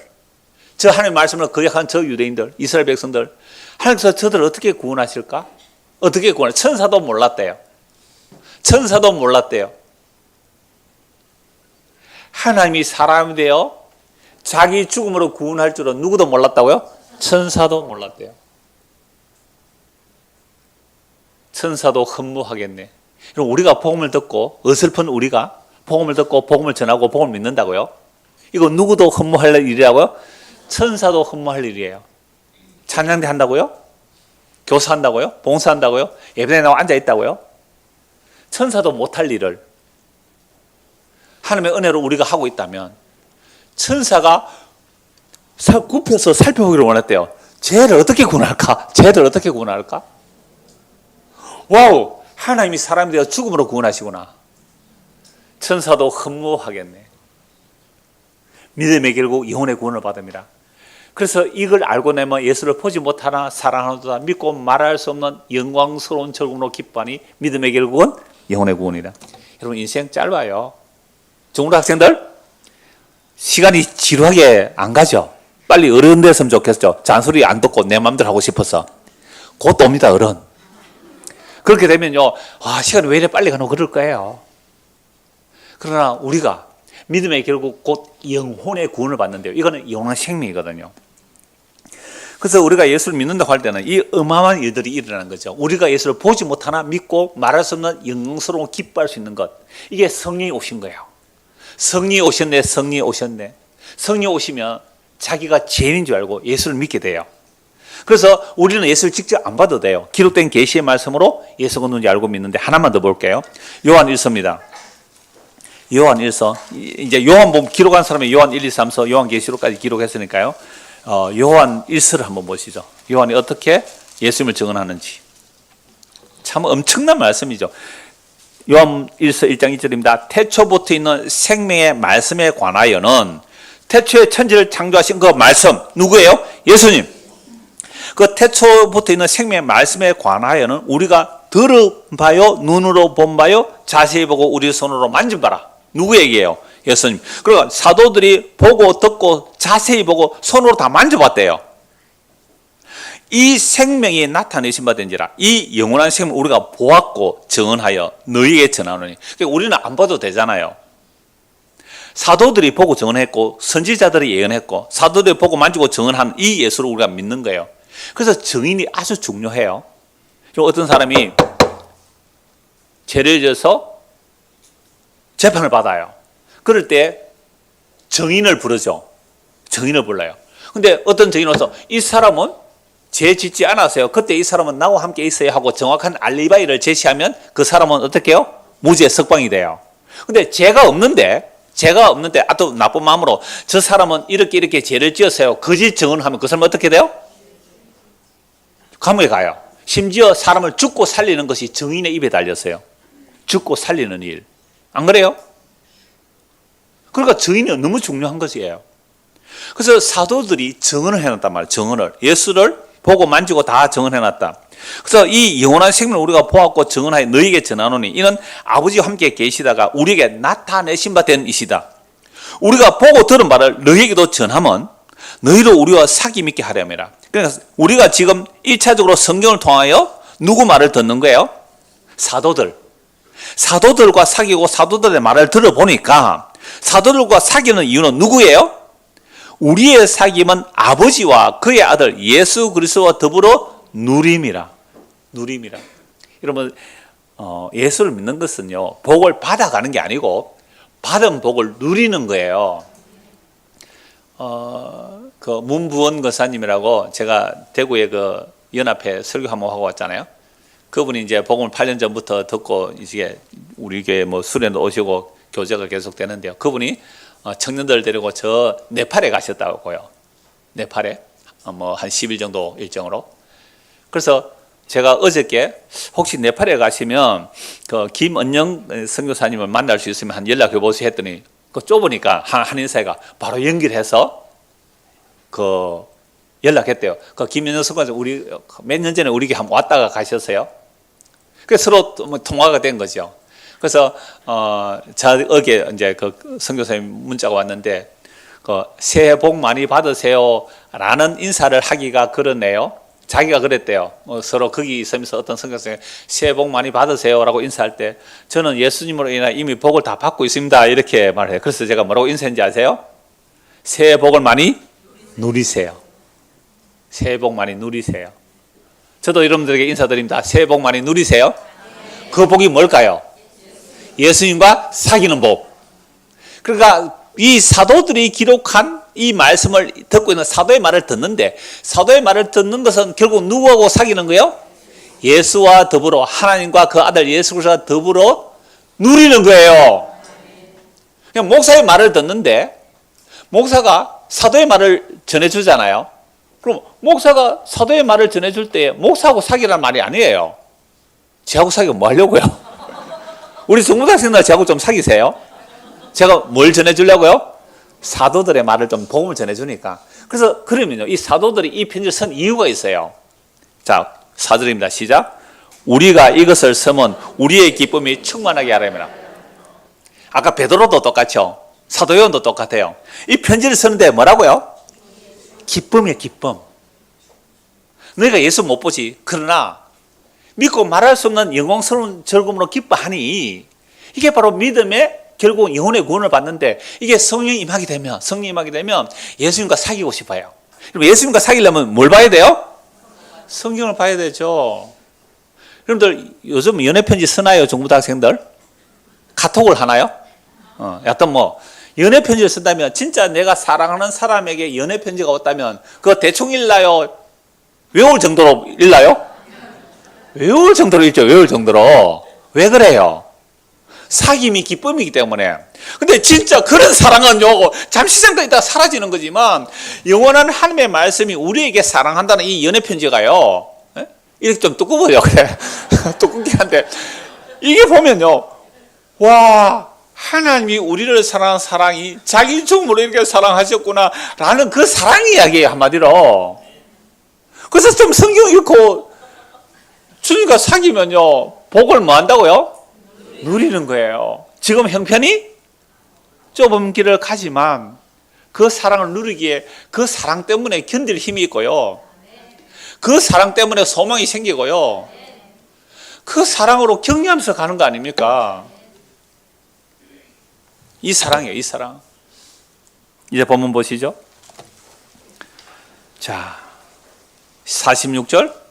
저 하나님의 말씀을 거역한 저 유대인들, 이스라엘 백성들, 하나님께서 저들을 어떻게 구원하실까? 어떻게 구원해? 천사도 몰랐대요. 천사도 몰랐대요. 하나님이 사람이 되어 자기 죽음으로 구원할 줄은 누구도 몰랐다고요? 천사도 몰랐대요. 천사도 허무하겠네. 그럼 우리가 복음을 듣고 어설픈 우리가 복음을 듣고 복음을 전하고 복음을 믿는다고요? 이거 누구도 허무할 일이라고요? 천사도 허무할 일이에요. 찬양대 한다고요? 교사한다고요? 봉사한다고요? 예배당에 나와 앉아있다고요? 천사도 못할 일을 하나님의 은혜로 우리가 하고 있다면 천사가 굽혀서 살펴보기를 원했대요. 쟤를 어떻게 구원할까? 쟤를 어떻게 구원할까? 와우! 하나님이 사람이 되어 죽음으로 구원하시구나. 천사도 허무하겠네. 믿음의 결국 영혼의 구원을 받습니다. 그래서 이걸 알고 나면 예수를 보지 못하나 사랑하노다 믿고 말할 수 없는 영광스러운 즐거움으로 기뻐하니 믿음의 결국은 영혼의 구원이다. 여러분 인생 짧아요. 중고등학생들 시간이 지루하게 안 가죠. 빨리 어른 됐으면 좋겠죠. 잔소리 안 듣고 내 마음대로 하고 싶어서. 곧 옵니다, 어른. 그렇게 되면요, 시간이 왜 이래 빨리 가노 그럴 거예요. 그러나 우리가 믿음의 결국 곧 영혼의 구원을 받는데요. 이거는 영원한 생명이거든요. 그래서 우리가 예수를 믿는다고 할 때는 이 어마어마한 일들이 일어나는 거죠. 우리가 예수를 보지 못하나 믿고 말할 수 없는 영광스러운 기뻐할 수 있는 것. 이게 성령이 오신 거예요. 성령이 오셨네, 성령이 오셨네. 성령이 오시면 자기가 죄인인 줄 알고 예수를 믿게 돼요. 그래서 우리는 예수를 직접 안 봐도 돼요. 기록된 계시의 말씀으로 예수가 누군지 알고 믿는데 하나만 더 볼게요. 요한 1서입니다. 요한 1서. 이제 요한복음 기록한 사람이 요한 1, 2, 3서, 요한 계시록까지 기록했으니까요. 요한 1서를 한번 보시죠. 요한이 어떻게 예수님을 증언하는지. 참 엄청난 말씀이죠. 요한 1서 1장 2절입니다. 태초부터 있는 생명의 말씀에 관하여는 태초에 천지를 창조하신 그 말씀 누구예요? 예수님. 그 태초부터 있는 생명의 말씀에 관하여는 우리가 들어봐요, 눈으로 본봐요, 자세히 보고 우리 손으로 만져봐라. 누구 얘기예요? 예수님. 그러니까 사도들이 보고 듣고 자세히 보고 손으로 다 만져봤대요. 이 생명이 나타내신 바된지라 이 영원한 생명을 우리가 보았고 증언하여 너희에게 전하노니. 그러니까 우리는 안 봐도 되잖아요. 사도들이 보고 증언했고 선지자들이 예언했고 사도들이 보고 만지고 증언한 이 예수를 우리가 믿는 거예요. 그래서 증인이 아주 중요해요. 어떤 사람이 죄를 져서 재판을 받아요. 그럴 때 증인을 부르죠. 증인을 불러요. 근데 어떤 증인이 와서 이 사람은 죄 짓지 않았어요. 그때 이 사람은 나와 함께 있어야 하고 정확한 알리바이를 제시하면 그 사람은 어떻게 해요? 무죄 석방이 돼요. 근데 죄가 없는데 또 나쁜 마음으로 저 사람은 이렇게 죄를 지었어요. 거짓 증언하면 그 사람은 어떻게 돼요? 감옥에 가요. 심지어 사람을 죽고 살리는 것이 증인의 입에 달렸어요. 죽고 살리는 일. 안 그래요? 그러니까 증인이 너무 중요한 것이에요. 그래서 사도들이 증언을 해놨단 말이에요. 증언을. 예수를 보고 만지고 다 증언해놨다. 그래서 이 영원한 생명을 우리가 보았고 증언하여 너희에게 전하노니 이는 아버지와 함께 계시다가 우리에게 나타내신 바 된 이시다. 우리가 보고 들은 바를 너희에게도 전하면 너희도 우리와 사귐 있게 하려매라. 그러니까 우리가 지금 1차적으로 성경을 통하여 누구 말을 듣는 거예요? 사도들과 사귀고 사도들의 말을 들어보니까 사도들과 사귀는 이유는 누구예요? 우리의 사귐은 아버지와 그의 아들 예수 그리스도와 더불어 누림이라. 여러분 예수를 믿는 것은요 복을 받아가는 게 아니고 받은 복을 누리는 거예요. 그 문부원 권사님이라고 제가 대구에 그 연합회 설교 한번 하고 왔잖아요. 그분이 이제 복음을 8년 전부터 듣고 이제 우리 교회 뭐 수련도 오시고 교제가 계속되는데요. 그분이 청년들 데리고 저 네팔에 가셨다고요. 네팔에 뭐 한 10일 정도 일정으로. 그래서 제가 어저께 혹시 네팔에 가시면 그 김은영 선교사님을 만날 수 있으면 한 연락해 보세요 했더니 그 좁으니까 한 인사가 바로 연결해서 그 연락했대요. 그 김은영 선교사 우리 몇 년 전에 우리 교회 한번 왔다가 가셨어요. 그래서 서로 통화가 된 거죠. 그래서 어제 이제 그 선교사님 문자가 왔는데 그 새해 복 많이 받으세요라는 인사를 하기가 그러네요. 자기가 그랬대요. 서로 거기 있으면서 어떤 선교사님이 새해 복 많이 받으세요라고 인사할 때 저는 예수님으로 인해 이미 복을 다 받고 있습니다 이렇게 말해요. 그래서 제가 뭐라고 인사했는지 아세요? 새해 복을 많이 누리세요. 새해 복 많이 누리세요. 저도 여러분들에게 인사드립니다. 새해 복 많이 누리세요. 그 복이 뭘까요? 예수님과 사귀는 복. 그러니까 이 사도들이 기록한 이 말씀을 듣고 있는 사도의 말을 듣는데 사도의 말을 듣는 것은 결국 누구하고 사귀는 거예요? 예수와 더불어 하나님과 그 아들 예수 그리스도와 더불어 누리는 거예요. 그냥 목사의 말을 듣는데 목사가 사도의 말을 전해주잖아요. 그럼 목사가 사도의 말을 전해줄 때 목사하고 사귀라는 말이 아니에요. 저하고 사귀면 뭐 하려고요? 우리 성문학생들 저하고 좀 사귀세요. 제가 뭘 전해주려고요? 사도들의 말을 좀 복음을 전해주니까. 그래서 그러면요 이 사도들이 이 편지를 쓴 이유가 있어요. 자 4절입니다. 시작. 우리가 이것을 쓰면 우리의 기쁨이 충만하게 하려면. 아까 베드로도 똑같죠. 사도 요한도 똑같아요. 이 편지를 쓰는데 뭐라고요? 기쁨이에요, 기쁨. 너희가 예수 못 보지. 그러나 믿고 말할 수 없는 영광스러운 즐거움으로 기뻐하니, 이게 바로 믿음의 결국 영혼의 구원을 받는데, 이게 성령 임하게 되면 예수님과 사귀고 싶어요. 그럼 예수님과 사귀려면 뭘 봐야 돼요? 성경을 봐야 되죠. 여러분들 요즘 연애편지 쓰나요? 중고등학생들? 카톡을 하나요? 약간 연애편지를 쓴다면, 진짜 내가 사랑하는 사람에게 연애편지가 왔다면 그거 대충 읽나요? 외울 정도로 읽나요? 외울 정도로 읽죠. 외울 정도로. 왜 그래요? 사귐이 기쁨이기 때문에. 근데 진짜 그런 사랑은요, 잠시 잠깐 있다가 사라지는 거지만, 영원한 하나님의 말씀이 우리에게 사랑한다는 이 연애편지가요, 이렇게 좀 두꺼워요. 그래. 두껍긴 한데, 이게 보면요, 와, 하나님이 우리를 사랑한 사랑이 자기 죽음으로 이렇게 사랑하셨구나 라는 그 사랑 이야기예요, 한마디로. 그래서 좀 성경 읽고 주님과 사귀면요, 복을 뭐 한다고요? 누리는 거예요. 지금 형편이 좁은 길을 가지만 그 사랑을 누리기에 그 사랑 때문에 견딜 힘이 있고요, 그 사랑 때문에 소망이 생기고요, 그 사랑으로 격려하면서 가는 거 아닙니까? 이 사랑이에요, 이 사랑. 이제 본문 보시죠. 자, 46절.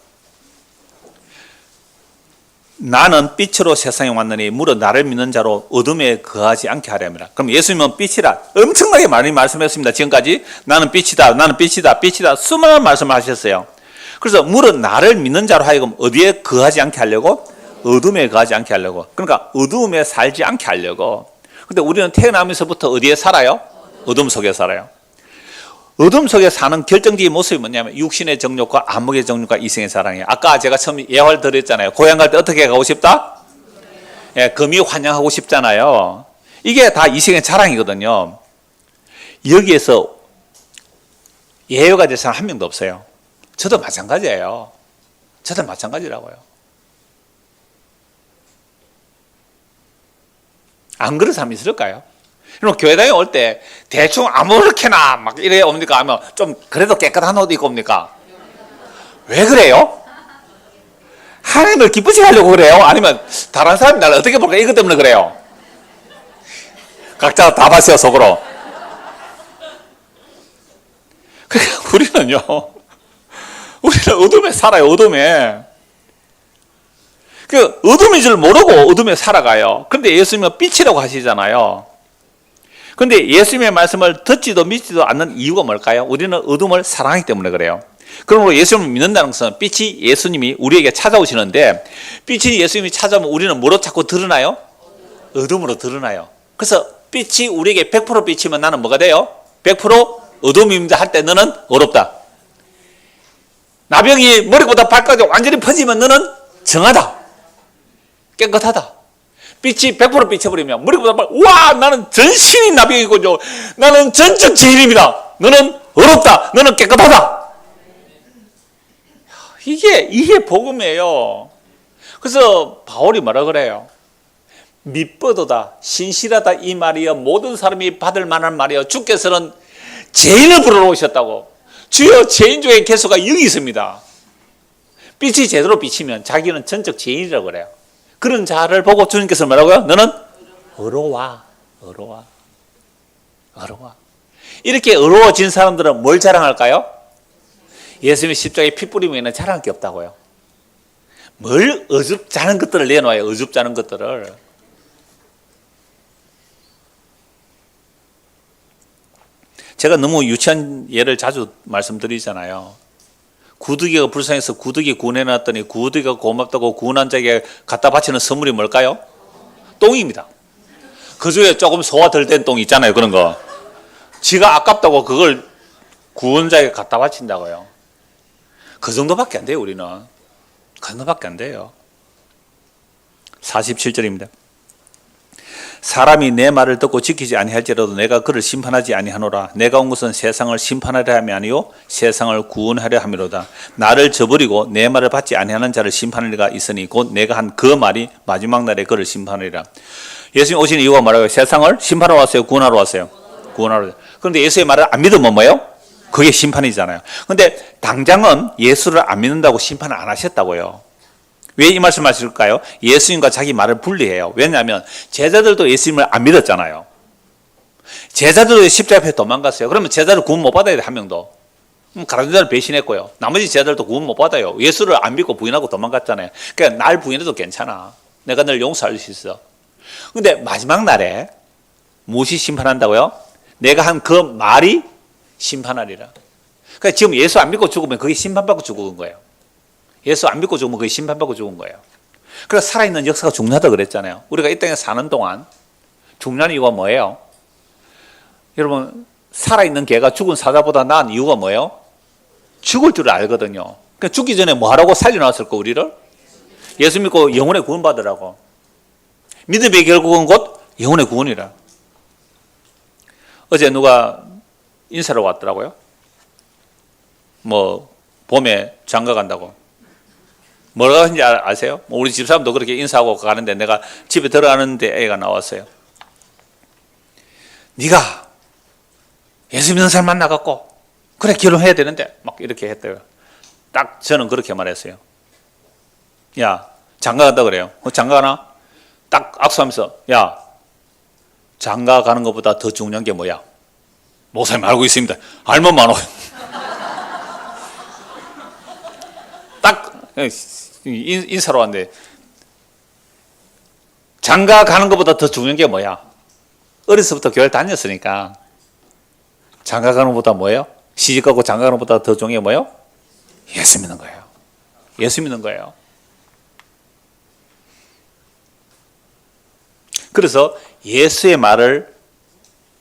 나는 빛으로 세상에 왔느니 무릇 나를 믿는 자로 어둠에 거하지 않게 하려 함이라. 그럼 예수님은 빛이라 엄청나게 많이 말씀했습니다. 지금까지 나는 빛이다, 나는 빛이다, 빛이다, 수많은 말씀을 하셨어요. 그래서 무릇 나를 믿는 자로 하여금 어디에 거하지 않게 하려고? 어둠에 거하지 않게 하려고. 그러니까 어둠에 살지 않게 하려고. 근데 우리는 태어나면서부터 어디에 살아요? 어둠 속에 살아요. 어둠 속에 사는 결정적인 모습이 뭐냐면 육신의 정욕과 안목의 정욕과 이성의 사랑이에요. 아까 제가 처음 예화를 드렸잖아요. 고향 갈 때 어떻게 가고 싶다? 예, 금이 환영하고 싶잖아요. 이게 다 이성의 자랑이거든요. 여기에서 예외가 될 사람 한 명도 없어요. 저도 마찬가지예요. 저도 마찬가지라고요. 안 그런 사람이 있을까요? 그럼 교회 다니 올 때 대충 아무렇게나 막 이래 옵니까? 하면 좀 그래도 깨끗한 옷 입고 옵니까? 왜 그래요? 하나님을 기쁘시게 하려고 그래요? 아니면 다른 사람이 나를 어떻게 볼까? 이것 때문에 그래요? 각자 다 봤어요, 속으로. 그러니까 우리는 어둠에 살아요, 어둠에. 그 어둠인 줄 모르고 어둠에 살아가요. 그런데 예수님은 빛이라고 하시잖아요. 그런데 예수님의 말씀을 듣지도 믿지도 않는 이유가 뭘까요? 우리는 어둠을 사랑하기 때문에 그래요. 그러므로 예수님을 믿는다는 것은 빛이 예수님이 우리에게 찾아오시는데, 빛이 예수님이 찾아오면 우리는 뭐로 자꾸 드러나요? 어둠으로 드러나요. 그래서 빛이 우리에게 100% 빛이면 나는 뭐가 돼요? 100% 어둠입니다 할 때 너는 어렵다. 나병이 머리보다 발까지 완전히 퍼지면 너는 정하다, 깨끗하다. 빛이 100% 비춰버리면 머리보다 와, 나는 전신이 나병이군요, 나는 전적 죄인입니다, 너는 어렵다, 너는 깨끗하다. 이게 복음이에요. 그래서 바울이 뭐라 그래요? 미쁘도다 신실하다 이 말이여 모든 사람이 받을 만한 말이여 주께서는 죄인을 부르러 오셨다고. 주여 죄인 중에 개수가 0이 있습니다. 빛이 제대로 비치면 자기는 전적 죄인이라고 그래요. 그런 자를 보고 주님께서 뭐라고요? 너는 어려워. 이렇게 어려워진 사람들은 뭘 자랑할까요? 예수님이 십자가에 피 뿌리면 있는 자랑할 게 없다고요. 뭘 어줍잖은 것들을 내놓아요. 어줍잖은 것들을. 제가 너무 유치한 예를 자주 말씀드리잖아요. 구두기가 불쌍해서 구두기 구원해놨더니 구두기가 고맙다고 구원한 자에게 갖다 바치는 선물이 뭘까요? 똥입니다. 그 중에 조금 소화 덜 된 똥 있잖아요. 그런 거. 지가 아깝다고 그걸 구원자에게 갖다 바친다고요. 그 정도밖에 안 돼요. 우리는. 그 정도밖에 안 돼요. 47절입니다. 사람이 내 말을 듣고 지키지 아니할지라도 내가 그를 심판하지 아니하노라. 내가 온 것은 세상을 심판하려 함이 아니요 세상을 구원하려 함이로다. 나를 저버리고 내 말을 받지 아니하는 자를 심판할 리가 있으니 곧 내가 한 그 말이 마지막 날에 그를 심판하리라. 예수님 오신 이유가 뭐라고요? 세상을 심판하러 왔어요? 구원하러 왔어요? 구원하러 왔어요. 그런데 예수의 말을 안 믿으면 뭐예요? 그게 심판이잖아요. 그런데 당장은 예수를 안 믿는다고 심판을 안 하셨다고요. 왜 이 말씀을 하실까요? 예수님과 자기 말을 분리해요. 왜냐하면 제자들도 예수님을 안 믿었잖아요. 제자들도 십자가 앞에 도망갔어요. 그러면 제자들 구원 못 받아야 돼, 한 명도. 가룟 유다를 배신했고요. 나머지 제자들도 구원 못 받아요. 예수를 안 믿고 부인하고 도망갔잖아요. 그러니까 날 부인해도 괜찮아. 내가 널 용서할 수 있어. 근데 마지막 날에 무엇이 심판한다고요? 내가 한 그 말이 심판하리라. 그러니까 지금 예수 안 믿고 죽으면 그게 심판받고 죽은 거예요. 예수 안 믿고 죽으면 그게 심판받고 죽은 거예요. 그래서 살아있는 역사가 중요하다고 그랬잖아요. 우리가 이 땅에 사는 동안 중요한 이유가 뭐예요? 여러분, 살아있는 개가 죽은 사자보다 나은 이유가 뭐예요? 죽을 줄 알거든요. 그러니까 죽기 전에 뭐 하라고 살려놨을까, 우리를? 예수 믿고 영혼의 구원 받으라고. 믿음의 결국은 곧 영혼의 구원이라. 어제 누가 인사를 왔더라고요. 뭐 봄에 장가 간다고. 뭐라고 하는지 아세요? 우리 집사람도 그렇게 인사하고 가는데 내가 집에 들어가는데 애가 나왔어요. 네가 예수 믿는 사람 만나갖고 그래 결혼해야 되는데 막 이렇게 했대요. 딱 저는 그렇게 말했어요. 야, 장가 간다 그래요. 장가 가나? 딱 악수하면서 야, 장가 가는 것보다 더 중요한 게 뭐야? 목사님 알고 있습니다. 알면 많아요. 딱 인사로 왔는데 장가 가는 것보다 더 중요한 게 뭐야? 어려서부터 교회를 다녔으니까 장가 가는 것보다 뭐예요? 시집가고 장가 가는 것보다 더 중요한 게 뭐예요? 예수 믿는 거예요. 예수 믿는 거예요. 그래서 예수의 말을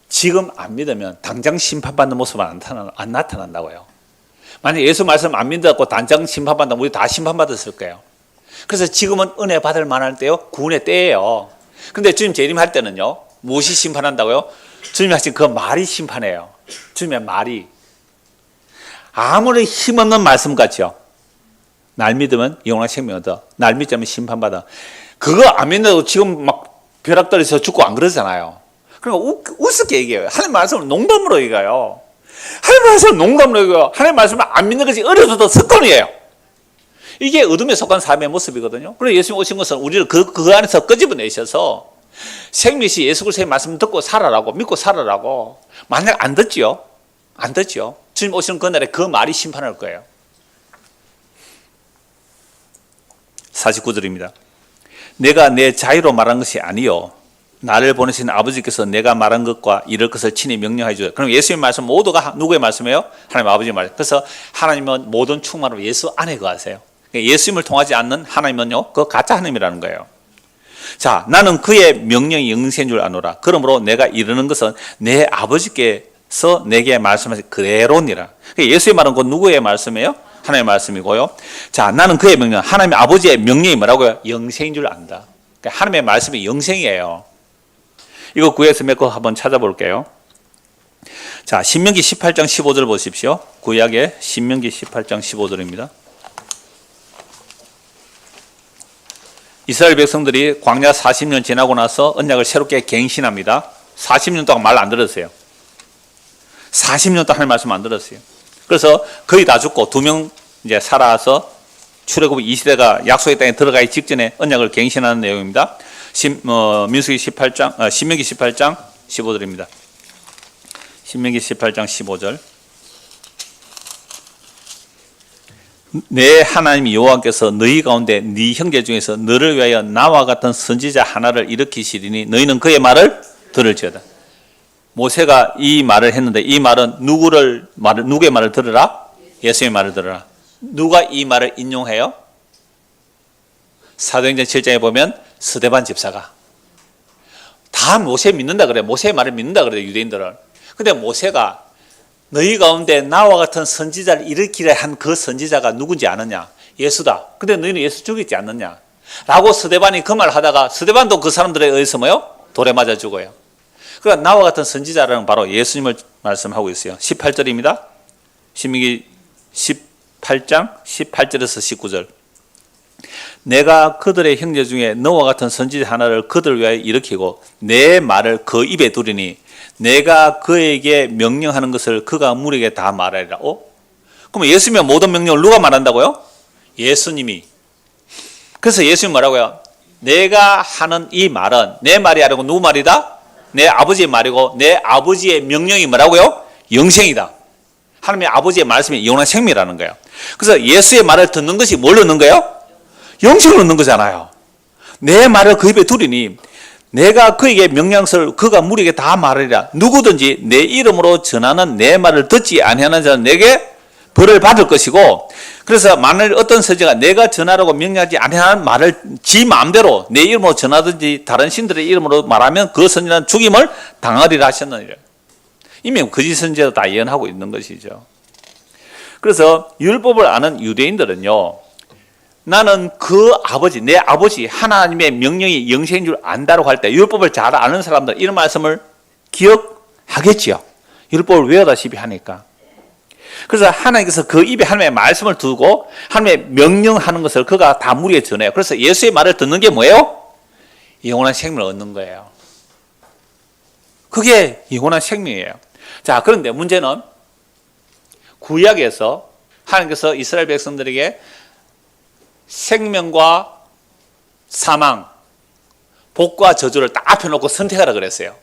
지금 안 믿으면 당장 심판받는 모습은 안 나타난다고요. 만약 예수 말씀 안 믿었고 당장 심판받는다면 우리 다 심판받았을 거예요. 그래서 지금은 은혜 받을 만할 때요, 구원의 때예요. 근데 주님 재림할 때는요, 무엇이 심판한다고요? 주님이 하신 그 말이 심판해요. 주님의 말이. 아무리 힘없는 말씀 같죠. 날 믿으면 영원한 생명 얻어. 날 믿지 않으면 심판받아. 그거 안 믿는다고 지금 막 벼락떨어서 죽고 안 그러잖아요. 그러니까 우습게 얘기해요. 하나님 말씀을 농담으로 얘기해요. 하나님 말씀을 농담으로 얘기해요. 하나님 말씀을 안 믿는 것이 어려서도 습관이에요. 이게 어둠에 속한 삶의 모습이거든요. 그래서 예수님 오신 것은 우리를 그 안에서 끄집어내셔서 생명이시 예수 그리스도의 말씀 듣고 살아라고, 믿고 살아라고. 만약 안 듣지요? 안 듣지요? 주님 오시는 그날에 그 말이 심판할 거예요. 49절입니다. 내가 내 자유로 말한 것이 아니요 나를 보내신 아버지께서 내가 말한 것과 이럴 것을 친히 명령해 주세요. 그럼 예수의 말씀 모두가 누구의 말씀이에요? 하나님 아버지의 말씀. 그래서 하나님은 모든 충만으로 예수 안에 거하세요. 예수님을 통하지 않는 하나님은요, 그 가짜 하나님이라는 거예요. 자, 나는 그의 명령이 영생인 줄 아노라. 그러므로 내가 이르는 것은 내 아버지께서 내게 말씀하신 그대로니라. 예수의 말은 그 누구의 말씀이에요? 하나님의 말씀이고요. 자, 나는 그의 명령, 하나님의 아버지의 명령이 뭐라고요? 영생인 줄 안다. 그러니까 하나님의 말씀이 영생이에요. 이거 구약에서 몇 거 한번 찾아볼게요. 자, 신명기 18장 15절 보십시오. 구약의 신명기 18장 15절입니다. 이스라엘 백성들이 광야 40년 지나고 나서 언약을 새롭게 갱신합니다. 40년 동안 말 안 들었어요. 40년 동안 하나님 말씀 안 들었어요. 그래서 거의 다 죽고 2명 이제 살아서 출애굽 이 시대가 약속의 땅에 들어가기 직전에 언약을 갱신하는 내용입니다. 민수기 18장, 신명기 18장 15절입니다. 신명기 18장 15절. 내 하나님 여호와께서 너희 가운데 네 형제 중에서 너를 위하여 나와 같은 선지자 하나를 일으키시리니 너희는 그의 말을 들을지어다. 모세가 이 말을 했는데 이 말은 누구의 말을 들으라? 예수의 말을 들으라. 누가 이 말을 인용해요? 사도행전 7장에 보면 스데반 집사가 다 모세 믿는다 그래. 모세의 말을 믿는다 그래, 유대인들은. 근데 모세가 너희 가운데 나와 같은 선지자를 일으키려 한 그 선지자가 누군지 아느냐? 예수다. 근데 너희는 예수 죽이지 않느냐? 라고 스데반이 그 말을 하다가 스데반도 그 사람들에 의해서 뭐요? 돌에 맞아 죽어요. 그러니까 나와 같은 선지자라는 바로 예수님을 말씀하고 있어요. 18절입니다. 신명기 18장 18절에서 19절. 내가 그들의 형제 중에 너와 같은 선지자 하나를 그들 위하여 일으키고 내 말을 그 입에 두리니 내가 그에게 명령하는 것을 그가 무리에게 다 말하리라. 그럼 예수님의 모든 명령을 누가 말한다고요? 예수님이. 그래서 예수님 뭐라고요? 내가 하는 이 말은 내 말이 아니고 누구 말이다? 내 아버지의 말이고 내 아버지의 명령이 뭐라고요? 영생이다. 하나님의 아버지의 말씀이 영원한 생명이라는 거예요. 그래서 예수의 말을 듣는 것이 뭘 얻는 거예요? 영생을 얻는 거잖아요. 내 말을 그 입에 두리니 내가 그에게 명령을 그가 무리에게 다 말하리라. 누구든지 내 이름으로 전하는 내 말을 듣지 아니하는 자는 내게 벌을 받을 것이고, 그래서 만일 어떤 선지자가 내가 전하라고 명령하지 아니하는 말을 지 마음대로 내 이름으로 전하든지 다른 신들의 이름으로 말하면 그 선지자는 죽임을 당하리라 하셨느니라. 이미 거짓 선지자도 다 예언하고 있는 것이죠. 그래서 율법을 아는 유대인들은요, 나는 그 아버지, 내 아버지 하나님의 명령이 영생인 줄 안다고 할 때 율법을 잘 아는 사람들 이런 말씀을 기억하겠지요. 율법을 외우다시피 하니까. 그래서 하나님께서 그 입에 하나님의 말씀을 두고 하나님의 명령하는 것을 그가 다 무리에 전해요. 그래서 예수의 말을 듣는 게 뭐예요? 영원한 생명을 얻는 거예요. 그게 영원한 생명이에요. 자, 그런데 문제는 구약에서 하나님께서 이스라엘 백성들에게 생명과 사망, 복과 저주를 딱 앞에 놓고 선택하라 그랬어요.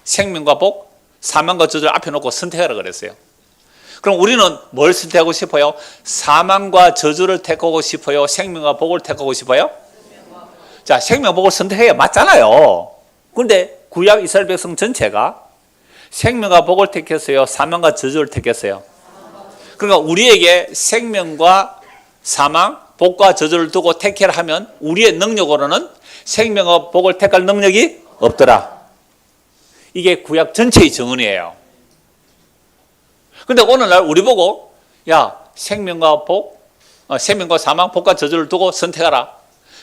생명과 복, 사망과 저주를 앞에 놓고 선택하라 그랬어요. 그럼 우리는 뭘 선택하고 싶어요? 사망과 저주를 택하고 싶어요? 생명과 복을 택하고 싶어요? 자, 생명과 복을 선택해야 맞잖아요. 그런데 구약 이스라엘 백성 전체가 생명과 복을 택했어요? 사망과 저주를 택했어요? 그러니까 우리에게 생명과 사망, 복과 저주를 두고 택해라 하면 우리의 능력으로는 생명과 복을 택할 능력이 없더라. 이게 구약 전체의 정언이에요. 그런데 오늘날 우리 보고 야, 생명과 복, 생명과 사망, 복과 저주를 두고 선택하라.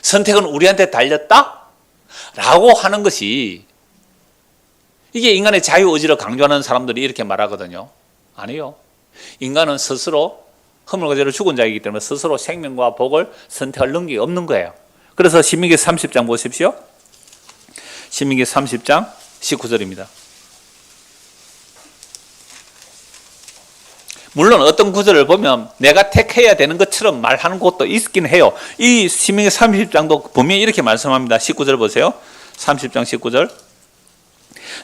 선택은 우리한테 달렸다? 라고 하는 것이, 이게 인간의 자유의지를 강조하는 사람들이 이렇게 말하거든요. 아니요. 인간은 스스로 허물과죄로 죽은 자이기 때문에 스스로 생명과 복을 선택할 능력이 없는 거예요. 그래서 신명기 30장 보십시오. 신명기 30장 19절입니다. 물론 어떤 구절을 보면 내가 택해야 되는 것처럼 말하는 곳도 있긴 해요. 이 신명기 30장도 보면 이렇게 말씀합니다. 19절 보세요. 30장 19절.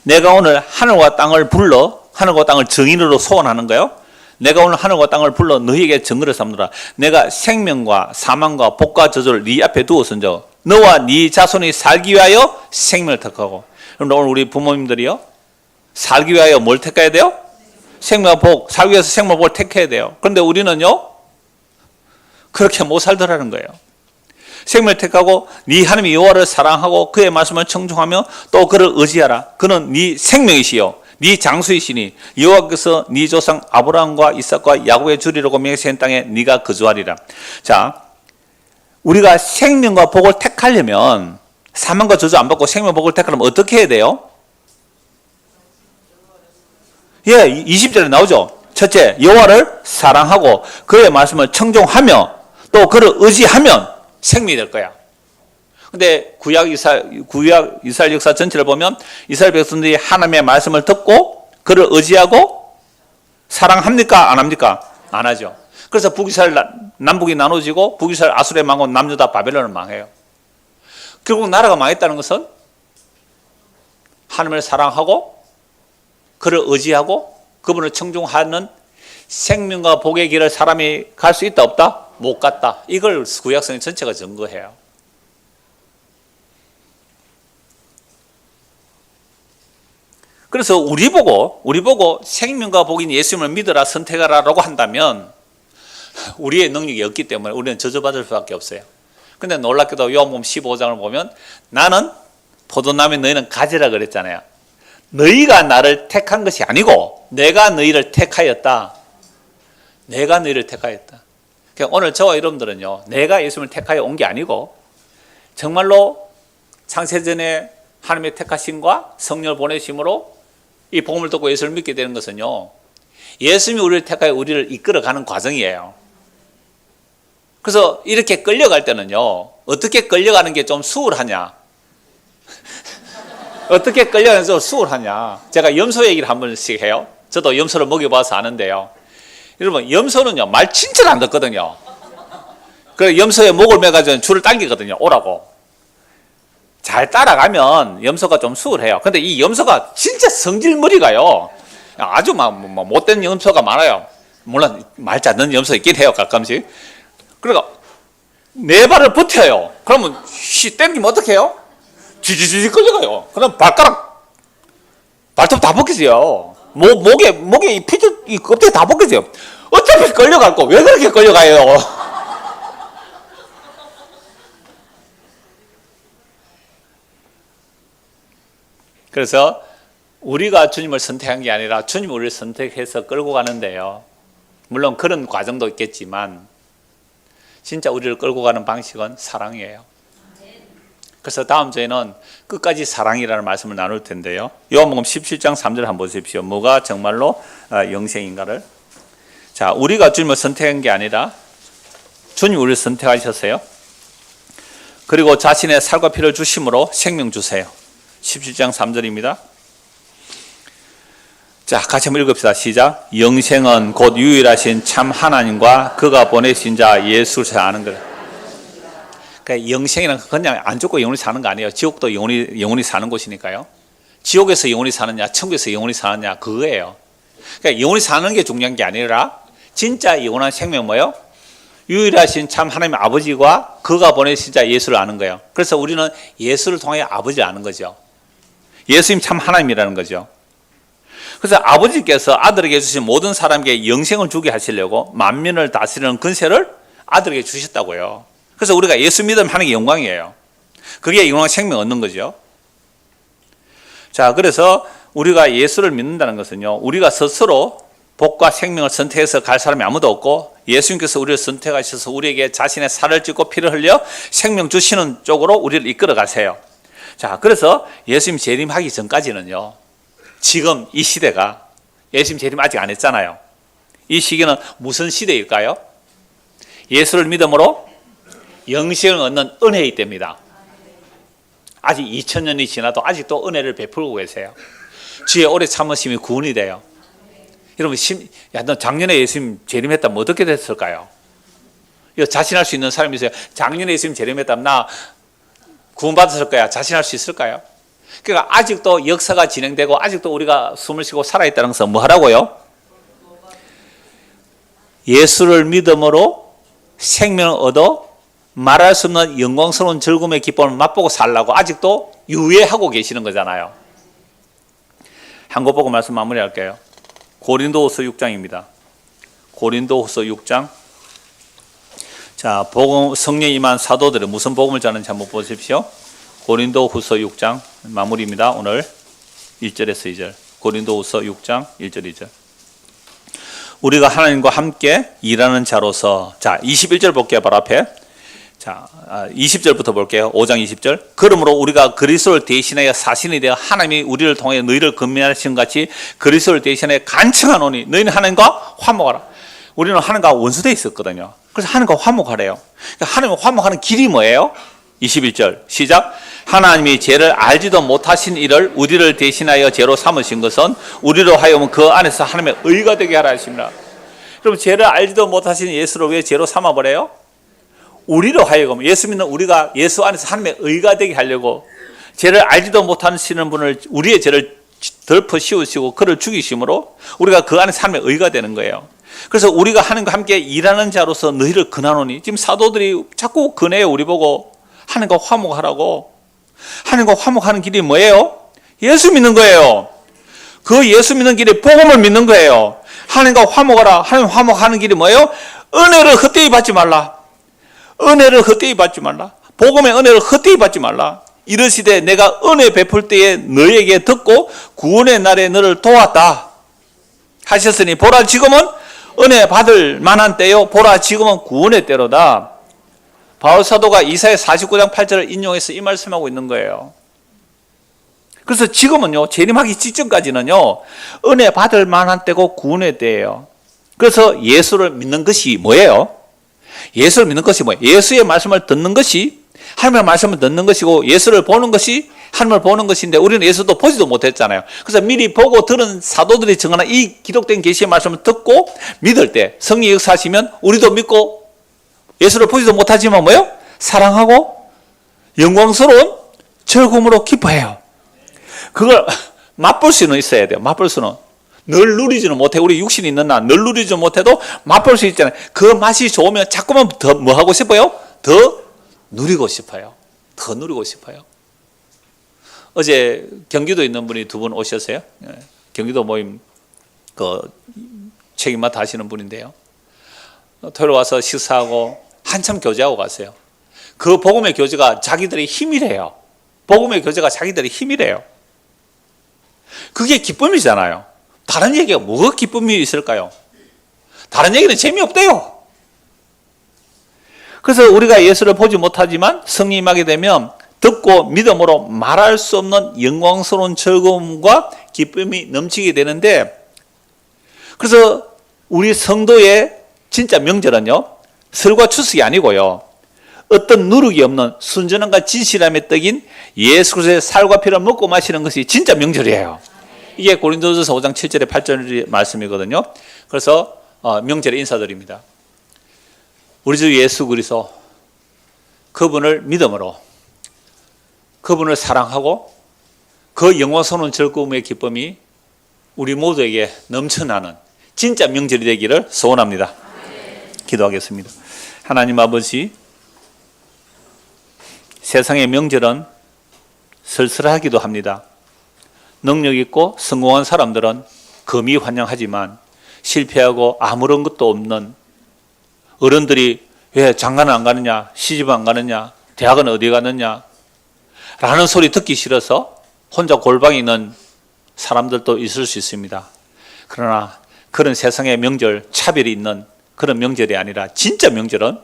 내가 오늘 하늘과 땅을 불러, 하늘과 땅을 증인으로 소원하는 거예요. 내가 오늘 하늘과 땅을 불러 너희에게 증거를 삼노라. 내가 생명과 사망과 복과 저주를 네 앞에 두었은즉 너와 네 자손이 살기 위하여 생명을 택하고. 그럼 오늘 우리 부모님들이요, 살기 위하여 뭘 택해야 돼요? 생명과 복, 살기 위해서 생명과 복을 택해야 돼요. 그런데 우리는요, 그렇게 못 살더라는 거예요. 생명을 택하고 네 하나님 여호와를 사랑하고 그의 말씀을 청종하며 또 그를 의지하라. 그는 네 생명이시요 네 장수이시니 여호와께서 네 조상 아브라함과 이삭과 야곱의 주리라고 맹세한 땅에 네가 거주하리라. 자, 우리가 생명과 복을 택하려면 사망과 저주 안 받고 생명과 복을 택하려면 어떻게 해야 돼요? 예, 20절에 나오죠. 첫째, 여호와를 사랑하고 그의 말씀을 청종하며 또 그를 의지하면 생명이 될 거야. 근데 구약 이스라엘 역사 전체를 보면 이스라엘 백성들이 하나님의 말씀을 듣고 그를 의지하고 사랑합니까? 안 합니까? 안 하죠. 그래서 북이스라엘 남북이 나눠지고 북이스라엘 아수르에 망하고 남유다 바벨론을 망해요. 결국 나라가 망했다는 것은 하나님을 사랑하고 그를 의지하고 그분을 청종하는 생명과 복의 길을 사람이 갈 수 있다 없다? 못 갔다. 이걸 구약성경 전체가 증거해요. 그래서 우리 보고 생명과 복인 예수님을 믿어라, 선택하라라고 한다면 우리의 능력이 없기 때문에 우리는 저주받을 수밖에 없어요. 근데 놀랍게도 요한복음 15장을 보면 나는 포도나무에 너희는 가지라 그랬잖아요. 너희가 나를 택한 것이 아니고 내가 너희를 택하였다. 내가 너희를 택하였다. 그러니까 오늘 저와 여러분들은요, 내가 예수님을 택하여 온 게 아니고 정말로 창세전에 하나님의 택하심과 성령을 보내심으로 이 복음을 듣고 예수를 믿게 되는 것은요, 예수님이 우리를 택하여 우리를 이끌어가는 과정이에요. 그래서 이렇게 끌려갈 때는요, 어떻게 끌려가는 게 좀 수월하냐? 어떻게 끌려가는 게 좀 수월하냐? 제가 염소 얘기를 한 번씩 해요. 저도 염소를 먹여봐서 아는데요. 여러분, 염소는요, 말 진짜 안 듣거든요. 그래서 염소의 목을 매가지고 줄을 당기거든요. 오라고. 잘 따라가면 염소가 좀 수월해요. 근데 이 염소가 진짜 성질머리가요, 아주 막 못된 염소가 많아요. 물론 말 잘 듣는 염소 있긴 해요, 가끔씩. 그러니까 네 발을 버텨요. 그러면 땡기면 어떻게 해요? 지지지 끌려가요. 그럼 발톱 다 벗겨져요. 목에 이 피줄, 이 껍데기 다 벗겨져요. 어차피 끌려갈 거 왜 그렇게 끌려가요? 그래서 우리가 주님을 선택한 게 아니라 주님이 우리를 선택해서 끌고 가는데요. 물론 그런 과정도 있겠지만 진짜 우리를 끌고 가는 방식은 사랑이에요. 그래서 다음 주에는 끝까지 사랑이라는 말씀을 나눌 텐데요. 요한복음 17장 3절 한번 보십시오. 뭐가 정말로 영생인가를. 자, 우리가 주님을 선택한 게 아니라 주님이 우리를 선택하셨어요. 그리고 자신의 살과 피를 주심으로 생명 주세요. 17장 3절입니다. 자, 같이 한번 읽읍시다. 시작. 영생은 곧 유일하신 참 하나님과 그가 보내신 자 예수를 아는 거다. 그러니까 영생이란 그냥 안 죽고 영원히 사는 거 아니에요. 지옥도 영원히 사는 곳이니까요. 지옥에서 영원히 사느냐, 천국에서 영원히 사느냐, 그거예요. 그러니까 영원히 사는 게 중요한 게 아니라 진짜 영원한 생명 뭐예요? 유일하신 참 하나님 아버지와 그가 보내신 자 예수를 아는 거예요. 그래서 우리는 예수를 통해 아버지를 아는 거죠. 예수님 참 하나님이라는 거죠. 그래서 아버지께서 아들에게 주신 모든 사람에게 영생을 주게 하시려고 만민을 다스리는 권세를 아들에게 주셨다고요. 그래서 우리가 예수 믿으면 하는 게 영광이에요. 그게 영원한 생명 얻는 거죠. 자, 그래서 우리가 예수를 믿는다는 것은요, 우리가 스스로 복과 생명을 선택해서 갈 사람이 아무도 없고 예수님께서 우리를 선택하셔서 우리에게 자신의 살을 찢고 피를 흘려 생명 주시는 쪽으로 우리를 이끌어 가세요. 자, 그래서 예수님 재림하기 전까지는요, 지금 이 시대가, 예수님 재림 아직 안 했잖아요. 이 시기는 무슨 시대일까요? 예수를 믿음으로 영생을 얻는 은혜의 때입니다. 아직 2000년이 지나도 아직도 은혜를 베풀고 계세요. 주의 오래 참으심이 구원이 돼요. 여러분, 너 작년에 예수님 재림했다면 어떻게 됐을까요? 이거 자신할 수 있는 사람이 있어요. 작년에 예수님 재림했다면 나 구원받았을 거야. 자신할 수 있을까요? 그러니까 아직도 역사가 진행되고 아직도 우리가 숨을 쉬고 살아있다는 것은 뭐 하라고요? 예수를 믿음으로 생명을 얻어 말할 수 없는 영광스러운 즐거움의 기쁨을 맛보고 살라고 아직도 유예하고 계시는 거잖아요. 한 거 보고 말씀 마무리할게요. 고린도후서 6장입니다. 고린도후서 6장. 자, 복음 성령이 임한 사도들은 무슨 복음을 전하는지 한번 보십시오. 고린도후서 6장 마무리입니다. 오늘 1절에서 2절. 고린도후서 6장 1절 2절. 우리가 하나님과 함께 일하는 자로서, 자, 21절 볼게요. 바로 앞에. 자, 20절부터 볼게요. 5장 20절. 그러므로 우리가 그리스도를 대신하여 사신이 되어 하나님이 우리를 통해 너희를 건면하신 같이 그리스도를 대신하여 간청하노니 너희는 하나님과 화목하라. 우리는 하나님과 원수되어 있었거든요. 그래서 하나님과 화목하래요. 그러니까 하나님과 화목하는 길이 뭐예요? 21절 시작. 하나님이 죄를 알지도 못하신 이를 우리를 대신하여 죄로 삼으신 것은 우리로 하여금 그 안에서 하나님의 의가 되게 하라 하십니다. 그럼 죄를 알지도 못하신 예수를 왜 죄로 삼아버려요? 우리로 하여금, 예수 믿는 우리가 예수 안에서 하나님의 의가 되게 하려고 죄를 알지도 못하시는 분을, 우리의 죄를 덮어 씌우시고 그를 죽이심으로 우리가 그 안에서 하나님의 의가 되는 거예요. 그래서 우리가 하나님과 함께 일하는 자로서 너희를 권하노니, 지금 사도들이 자꾸 권해요. 우리 보고 하나님과 화목하라고. 하나님과 화목하는 길이 뭐예요? 예수 믿는 거예요. 그 예수 믿는 길이 복음을 믿는 거예요. 하나님과 화목하라. 하나님 화목하는 길이 뭐예요? 은혜를 헛되이 받지 말라. 은혜를 헛되이 받지 말라. 복음의 은혜를 헛되이 받지 말라. 이르시되 내가 은혜 베풀 때에 너에게 듣고 구원의 날에 너를 도왔다 하셨으니 보라 지금은 은혜 받을 만한 때요, 보라 지금은 구원의 때로다. 바울 사도가 이사야 49장 8절을 인용해서 이 말씀하고 있는 거예요. 그래서 지금은요, 재림하기 직전까지는요, 은혜 받을 만한 때고 구원의 때예요. 그래서 예수를 믿는 것이 뭐예요? 예수를 믿는 것이 뭐예요? 예수의 말씀을 듣는 것이, 하나님의 말씀을 듣는 것이고 예수를 보는 것이 하나님을 보는 것인데, 우리는 예수도 보지도 못했잖아요. 그래서 미리 보고 들은 사도들이 증언한 이 기록된 계시의 말씀을 듣고 믿을 때 성령이 역사하시면 우리도 믿고 예수를 보지도 못하지만 뭐예요? 사랑하고 영광스러운 즐거움으로 기뻐해요. 그걸 맛볼 수는 있어야 돼요. 맛볼 수는. 늘 누리지는 못해. 우리 육신이 있는 날 늘 누리지 못해도 맛볼 수 있잖아요. 그 맛이 좋으면 자꾸만 더 뭐 하고 싶어요? 더 누리고 싶어요. 더 누리고 싶어요. 어제 경기도 있는 분이 두 분 오셨어요. 경기도 모임 책임 맡아 하시는 분인데요. 토요일 와서 식사하고 한참 교제하고 갔어요. 그 복음의 교제가 자기들의 힘이래요. 복음의 교제가 자기들의 힘이래요. 그게 기쁨이잖아요. 다른 얘기가 뭐가 기쁨이 있을까요? 다른 얘기는 재미없대요. 그래서 우리가 예수를 보지 못하지만 성령이 임하게 되면 듣고 믿음으로 말할 수 없는 영광스러운 즐거움과 기쁨이 넘치게 되는데, 그래서 우리 성도의 진짜 명절은요, 설과 추석이 아니고요, 어떤 누룩이 없는 순전함과 진실함의 떡인 예수 그리스도의 살과 피를 먹고 마시는 것이 진짜 명절이에요. 이게 고린도전서 5장 7절에 8절 말씀이거든요. 그래서 명절에 인사드립니다. 우리 주 예수 그리스도, 그분을 믿음으로, 그분을 사랑하고 그 영광스러운 즐거움의 기쁨이 우리 모두에게 넘쳐나는 진짜 명절이 되기를 소원합니다. 기도하겠습니다. 하나님 아버지, 세상의 명절은 쓸쓸하기도 합니다. 능력 있고 성공한 사람들은 금이 환영하지만 실패하고 아무런 것도 없는 어른들이 왜 장가는 안 가느냐, 시집 안 가느냐, 대학은 어디 가느냐 라는 소리 듣기 싫어서 혼자 골방에 있는 사람들도 있을 수 있습니다. 그러나 그런 세상의 명절, 차별이 있는 그런 명절이 아니라 진짜 명절은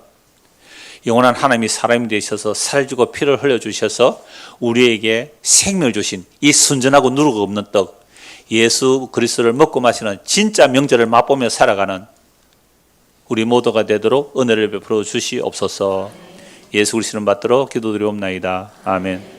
영원한 하나님이 사람이 되셔서 살주고 피를 흘려주셔서 우리에게 생명을 주신 이 순전하고 누룩 없는 떡, 예수 그리스도를 먹고 마시는 진짜 명절을 맛보며 살아가는 우리 모두가 되도록 은혜를 베풀어 주시옵소서. 예수 그리스도를 받들어 기도드리옵나이다. 아멘.